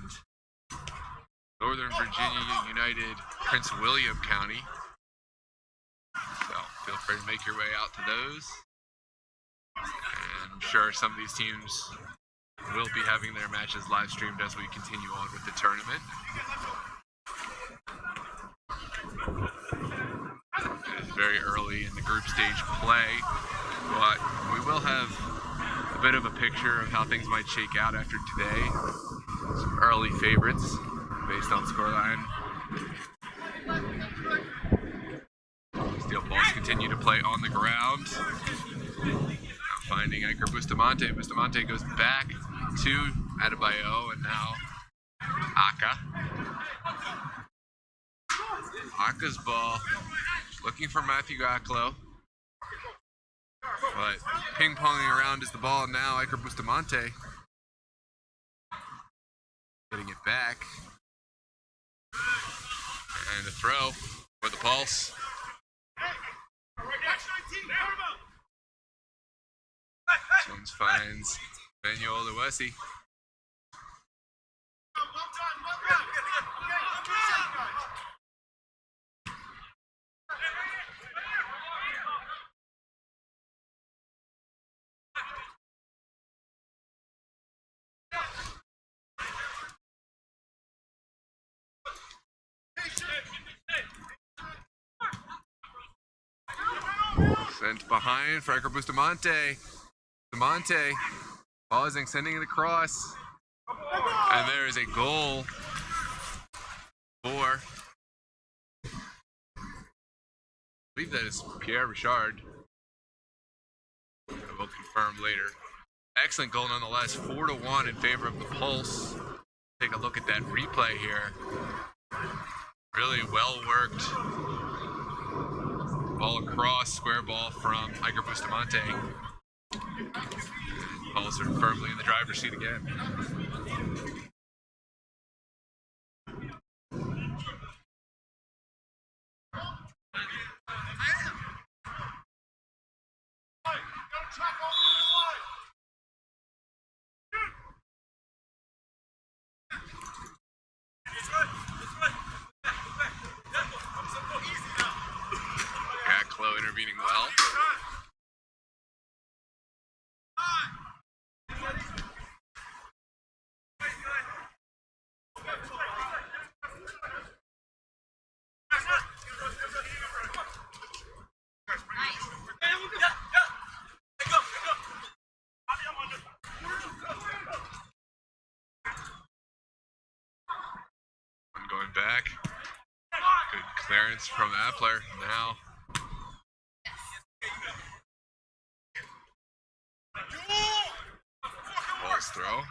Northern Virginia United Prince William County. So feel free to make your way out to those. And I'm sure some of these teams will be having their matches live streamed as we continue on with the tournament. It is very early in the group stage play, but we will have a bit of a picture of how things might shake out after today. Some early favorites based on scoreline. Steel balls continue to play on the ground. Now finding Iker Bustamante. Bustamante goes back to Adebayo, and now Aka. Aka's ball, looking for Matthew Aklo, but ping-ponging around is the ball now. Iker Bustamante getting it back, and a throw for the Pulse. This one finds Manuel Luesi. Sent behind for Iker Bustamante. Bustamante pausing, sending it across. And there is a goal for, I believe that is Pierre Richard. We'll confirm later. Excellent goal nonetheless, 4-1 in favor of the Pulse. Take a look at that replay here. Really well worked. Ball across, square ball from Iker Bustamante. Pulse are firmly in the driver's seat again. Aklo intervening well. Going back. Good clearance from Appler. Now Ball's throw.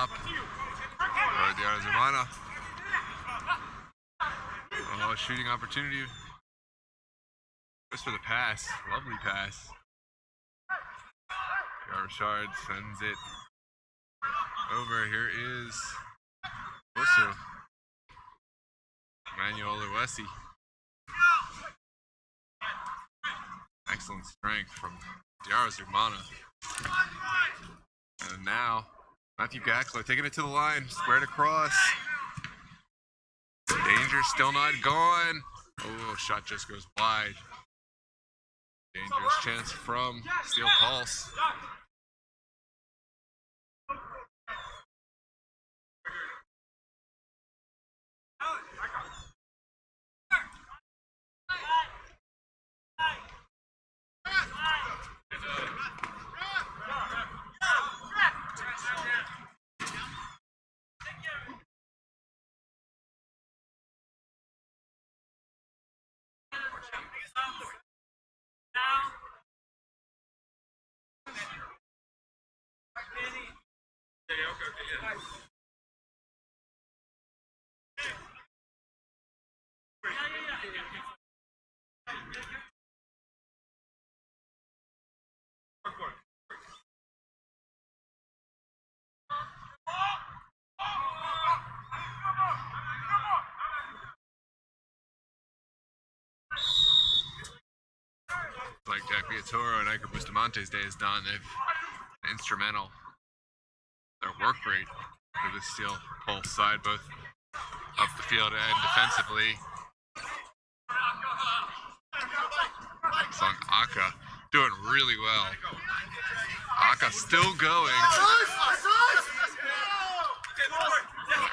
up. Or the Arizona. Oh, shooting opportunity. Just for the pass. Lovely pass. Richard sends it over. Here is Osu. Manuel Uwesi. Excellent strength from Diarra Zumana. And now, Matthew Gaxler taking it to the line, squared across. Danger still not gone. Oh, shot just goes wide. Dangerous chance from Steel Pulse. Like Jack Viatoro and Iker Bustamante's day is done, they've been instrumental. Their work rate for the Steel Pulse side, both up the field and defensively. Song Aka doing really well. Aka still going.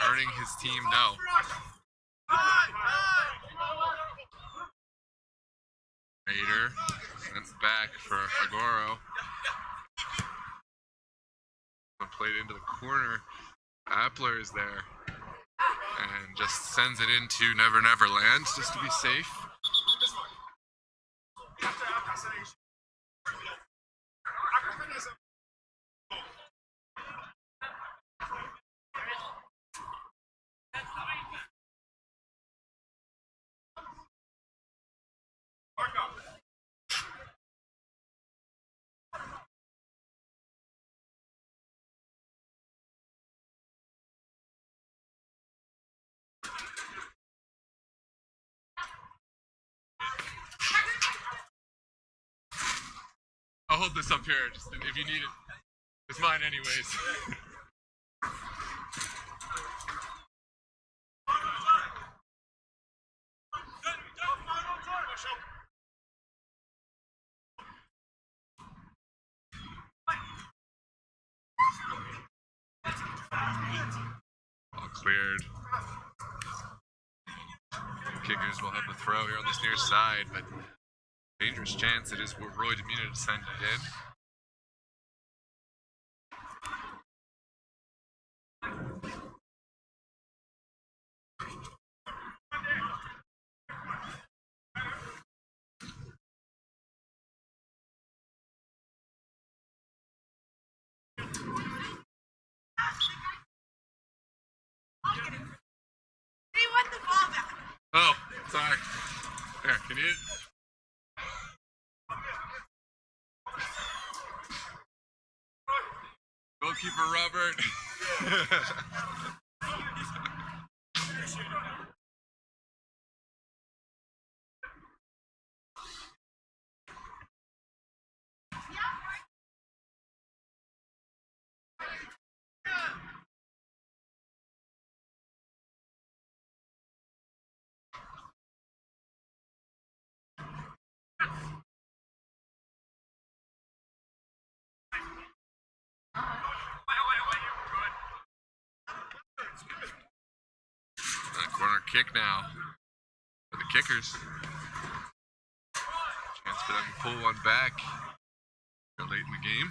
Earning his team no. Raider sent back for Agoro. Played into the corner. Appler is there and just sends it into Never Never Land just to be safe. I'll hold this up here, just if you need it. It's mine anyways. All cleared. Kickers will have the throw here on this near side, but dangerous chance. It is Roy Demina to send it in. He won the ball back. Oh, sorry. Here, can you? Goalkeeper Robert. Corner kick now for the Kickers. Chance for them to pull one back late in the game.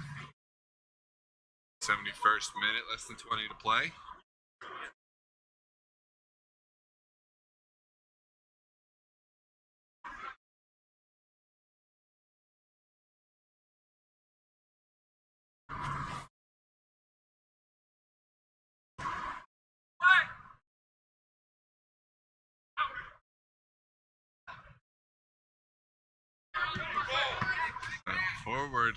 71st minute, less than 20 to play. forward.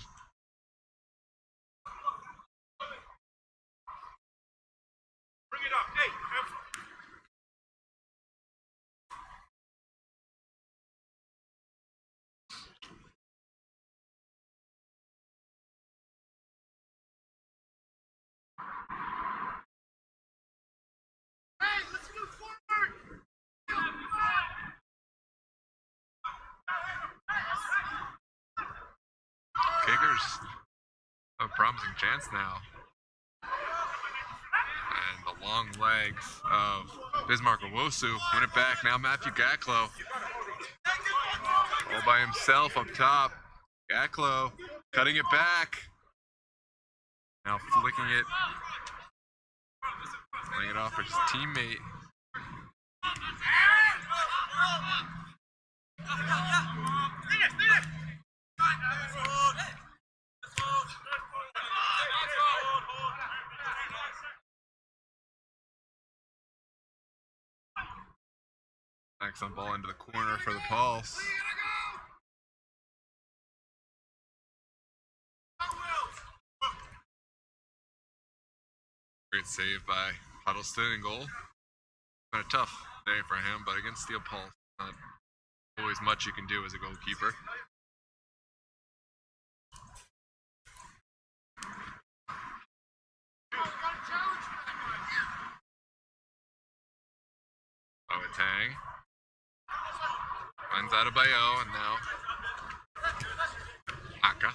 Bring it up. Hey, let's move forward. Kickers have a promising chance now. And the long legs of Bismarck Owosu win it back. Now Matthew Gacklow all by himself up top. Gacklow cutting it back. Now flicking it. Laying it off for his teammate. Excellent ball into the corner for the Pulse. Great save by Huddleston in goal. Been a tough day for him, but against Steel Pulse, not always much you can do as a goalkeeper. Boateng finds Adebayo, and now Aka.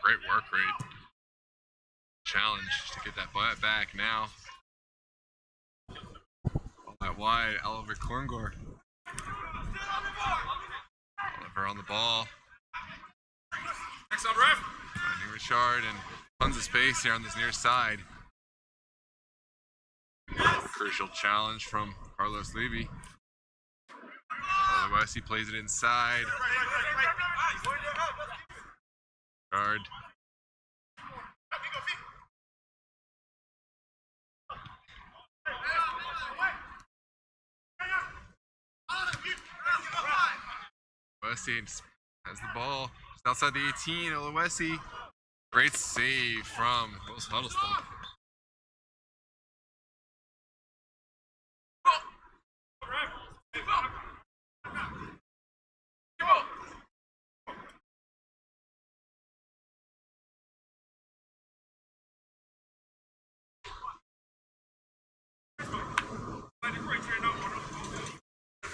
Great work rate. Challenge to get that ball back now. All that wide, Oliver Korngor. Oliver on the ball. Next up, ref. Finding Richard and tons of space here on this near side. Crucial challenge from Carlos Levy. Oluwesi plays it inside. Guard. Oluwesi has the ball just outside the 18. Oluwesi, great save from Willis Huddleston.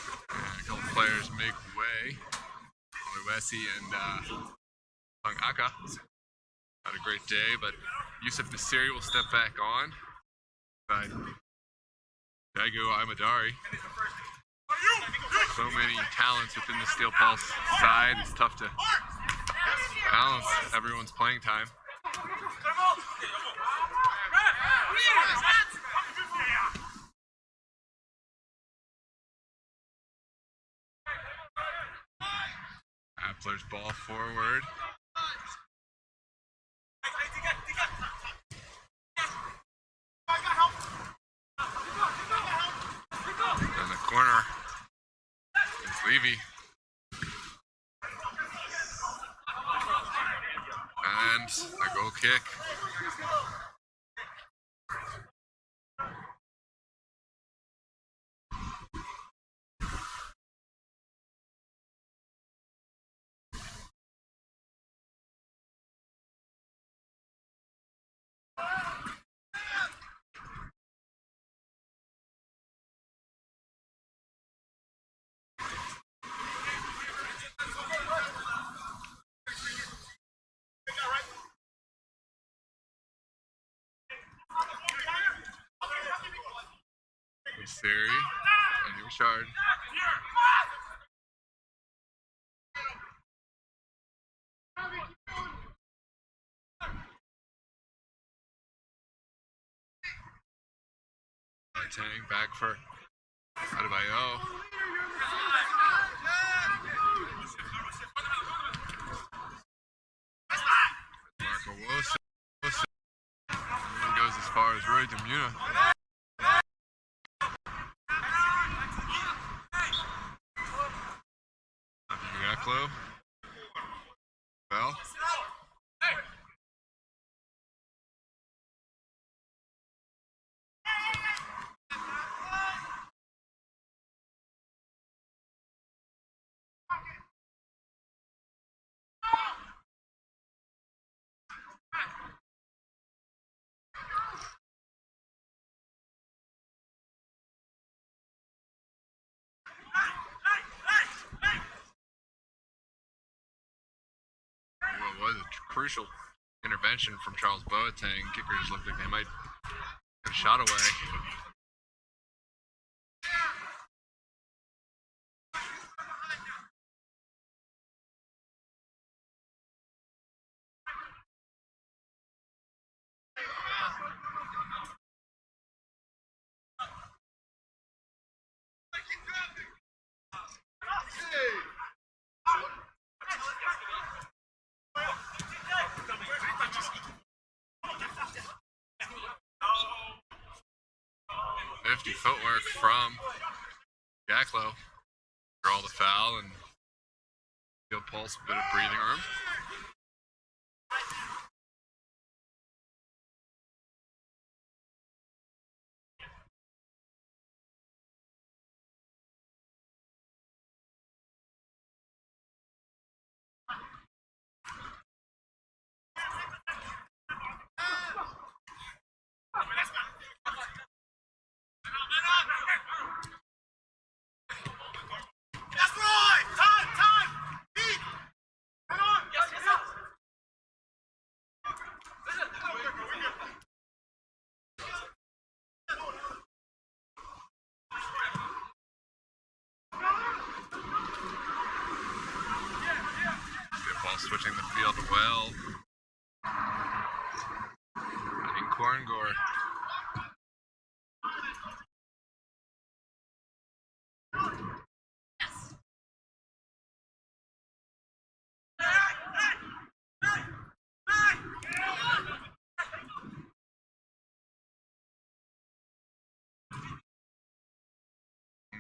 A couple players make way. Oluwesi and Aka had a great day, but Yusuf Nasiri will step back on. Side Dago Amadari. So many talents within the Steel Pulse side. It's tough to balance everyone's playing time. Appler's ball forward. In the corner is Levy. And a goal kick. Siri and Richard. Tang back for Adebayo. Marco Wilson goes as far as Roy Demuna. Gaklo. Bell. What was a crucial intervention from Charles Boateng. Kickers looked like they might get a shot away. Footwork from Gaklo. Draw the foul and field pulse, a bit of breathing room. Switching the field well. Running Korngor.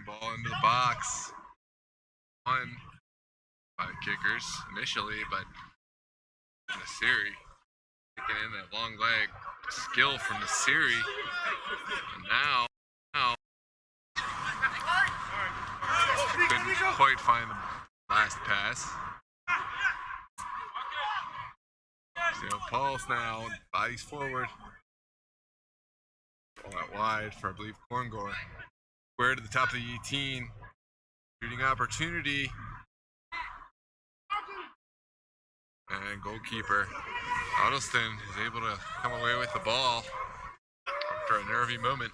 Ball into the box. One by the kickers initially, but Nasiri kicking in that long leg. Skill from Nasiri. And now couldn't quite find the last pass. Still pulse now, bodies forward. Ball out wide for, I believe, Korngor. Square to the top of the 18. Shooting opportunity. And goalkeeper Huddleston is able to come away with the ball after a nervy moment.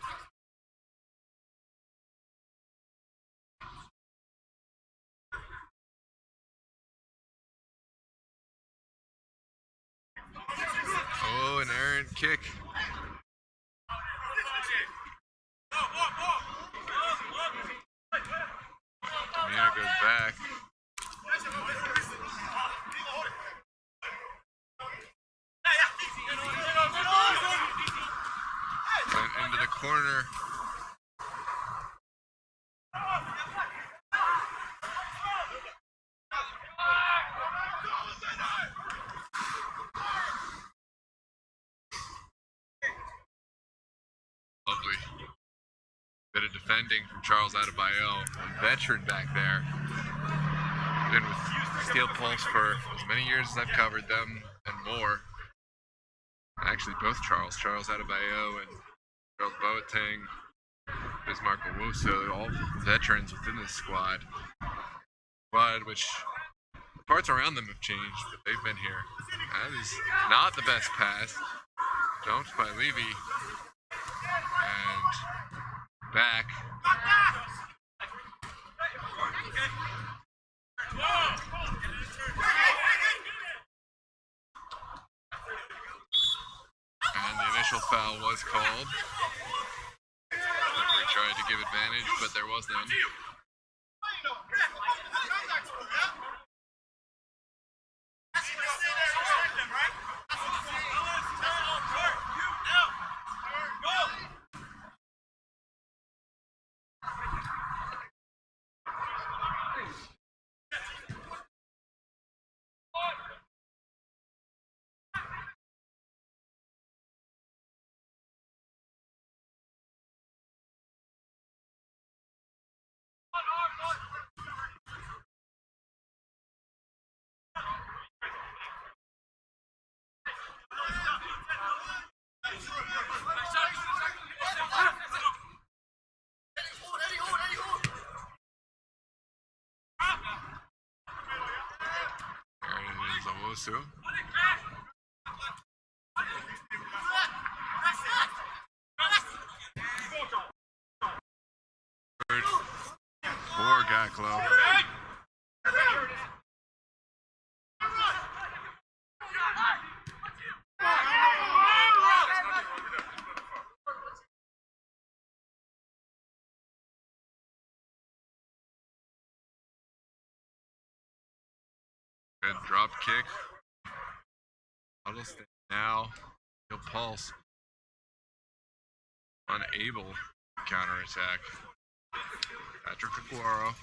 Oh, an errant kick. Mina goes back. Went into the corner. Lovely. Bit of defending from Charles Adebayo, a veteran back there. Been with Steel Pulse for as many years as I've covered them and more. Actually, both Charles Adebayo and Charles Boateng, Bismarck Owusu, all veterans within this squad. Which the parts around them have changed, but they've been here. That is not the best pass. Jumped by Levy. And back. And the initial foul was called. Referee tried to give advantage, but there was none. There it is, Owusu. Third for Gaklo. Good drop kick. Huddleston now. He'll pulse. Unable to counterattack. Patrick Aguero.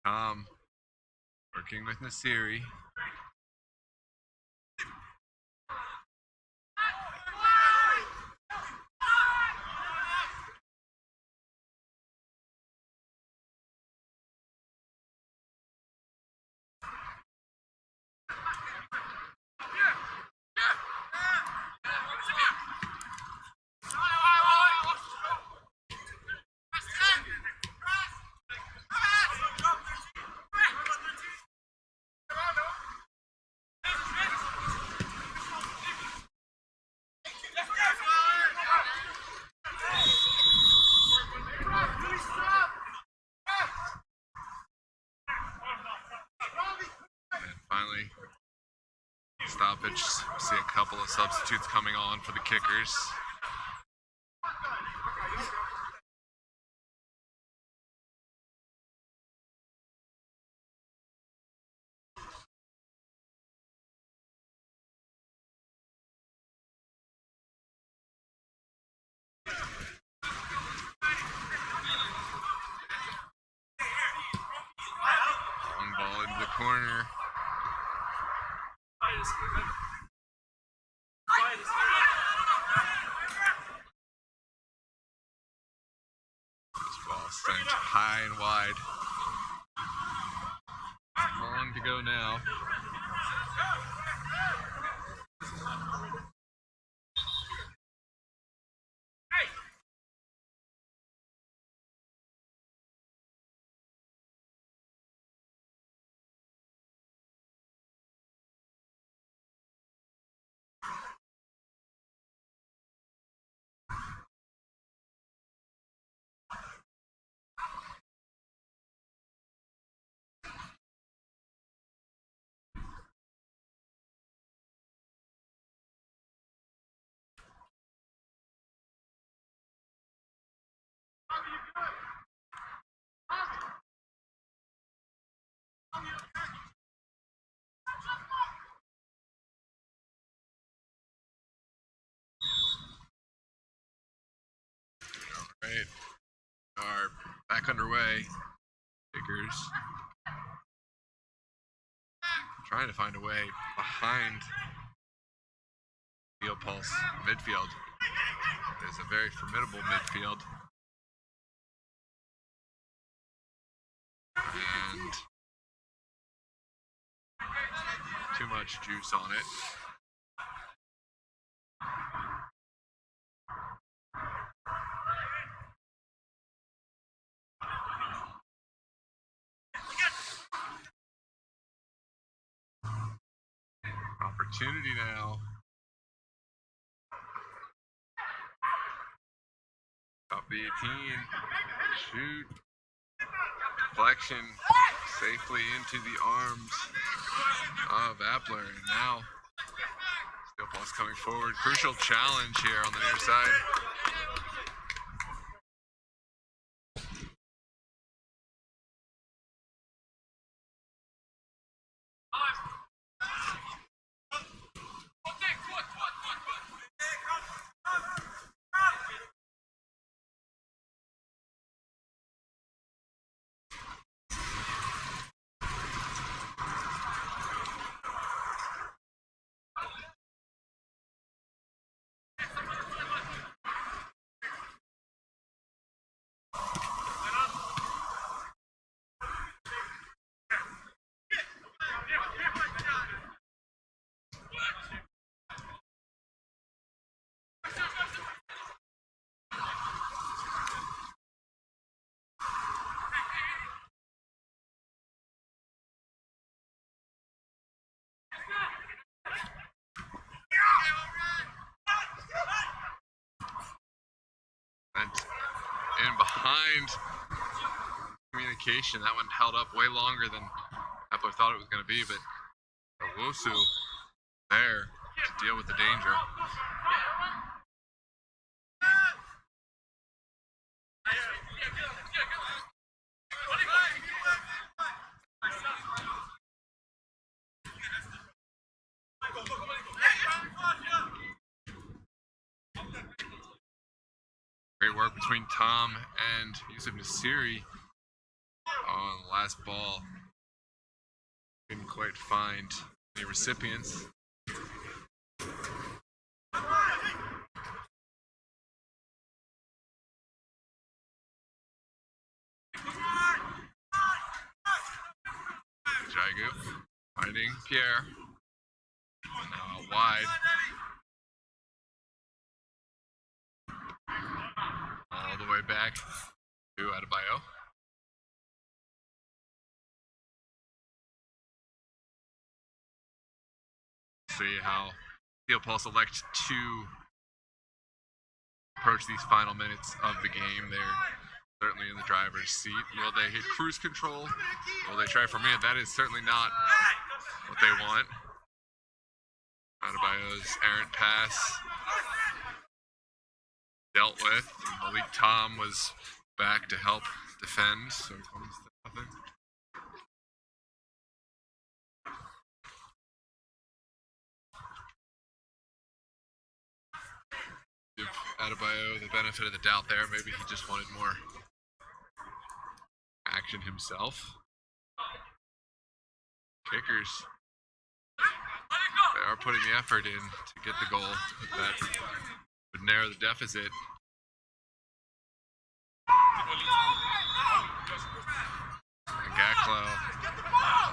Tom working with Nasiri. Finally, stoppage. See a couple of substitutes coming on for the kickers. Long ball into the corner. This ball sent high and wide. Long to go now. Right. Are back underway. Kickers trying to find a way behind Field Pulse midfield. It is a very formidable midfield. And too much juice on it. Opportunity now. Top the 18. Shoot. Deflection safely into the arms of Appler. And now Steel Pulse coming forward. Crucial challenge here on the near side. And in behind communication, that one held up way longer than Appler thought it was going to be, but Owusu there to deal with the danger. Great work between Tom and Yusuf Nasiri on the last ball. Couldn't quite find any recipients. Jaigu finding Pierre. Now out wide. All the way back to Adebayo. See how Steel Pulse elect to approach these final minutes of the game. They're certainly in the driver's seat. Will they hit cruise control? Will they try for me? That is certainly not what they want. Adebayo's errant pass dealt with. Malik Tom was back to help defend, so it comes to nothing. Give Adebayo the benefit of the doubt there. Maybe he just wanted more action himself. Kickers, they are putting the effort in to get the goal. That would narrow the deficit. Gaklo,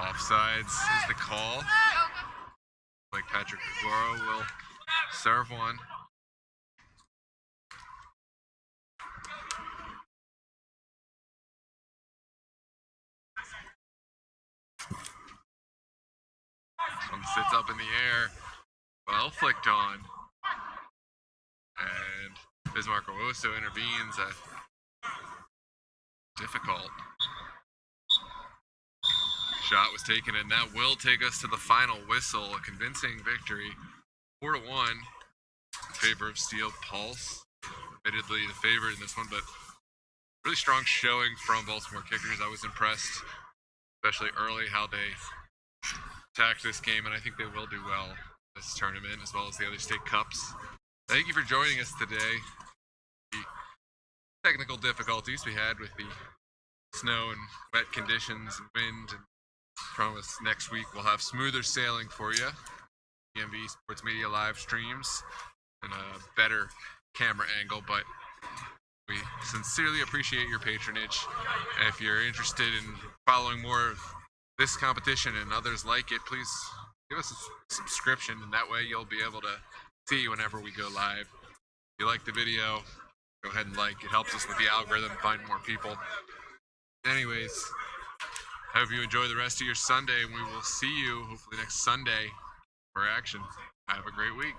offsides is the call. Like Patrick Agoro will serve one. One sits up in the air, well flicked on. And Bismarck Owusu intervenes. Difficult shot was taken, and that will take us to the final whistle. A convincing victory, 4-1 in favor of Steel Pulse. Admittedly the favorite in this one, but really strong showing from Baltimore Kickers. I was impressed, especially early, how they attacked this game, and I think they will do well this tournament as well as the other state cups. Thank you for joining us today. The technical difficulties we had with the snow and wet conditions and wind, and promise next week we'll have smoother sailing for you. MV Sports Media live streams and a better camera angle, but we sincerely appreciate your patronage. And if you're interested in following more of this competition and others like it, please give us a subscription, and that way you'll be able to see whenever we go live. If you like the video, go ahead and like. It helps us with the algorithm, find more people. Anyways, I hope you enjoy the rest of your Sunday, and we will see you hopefully next Sunday for action. Have a great week.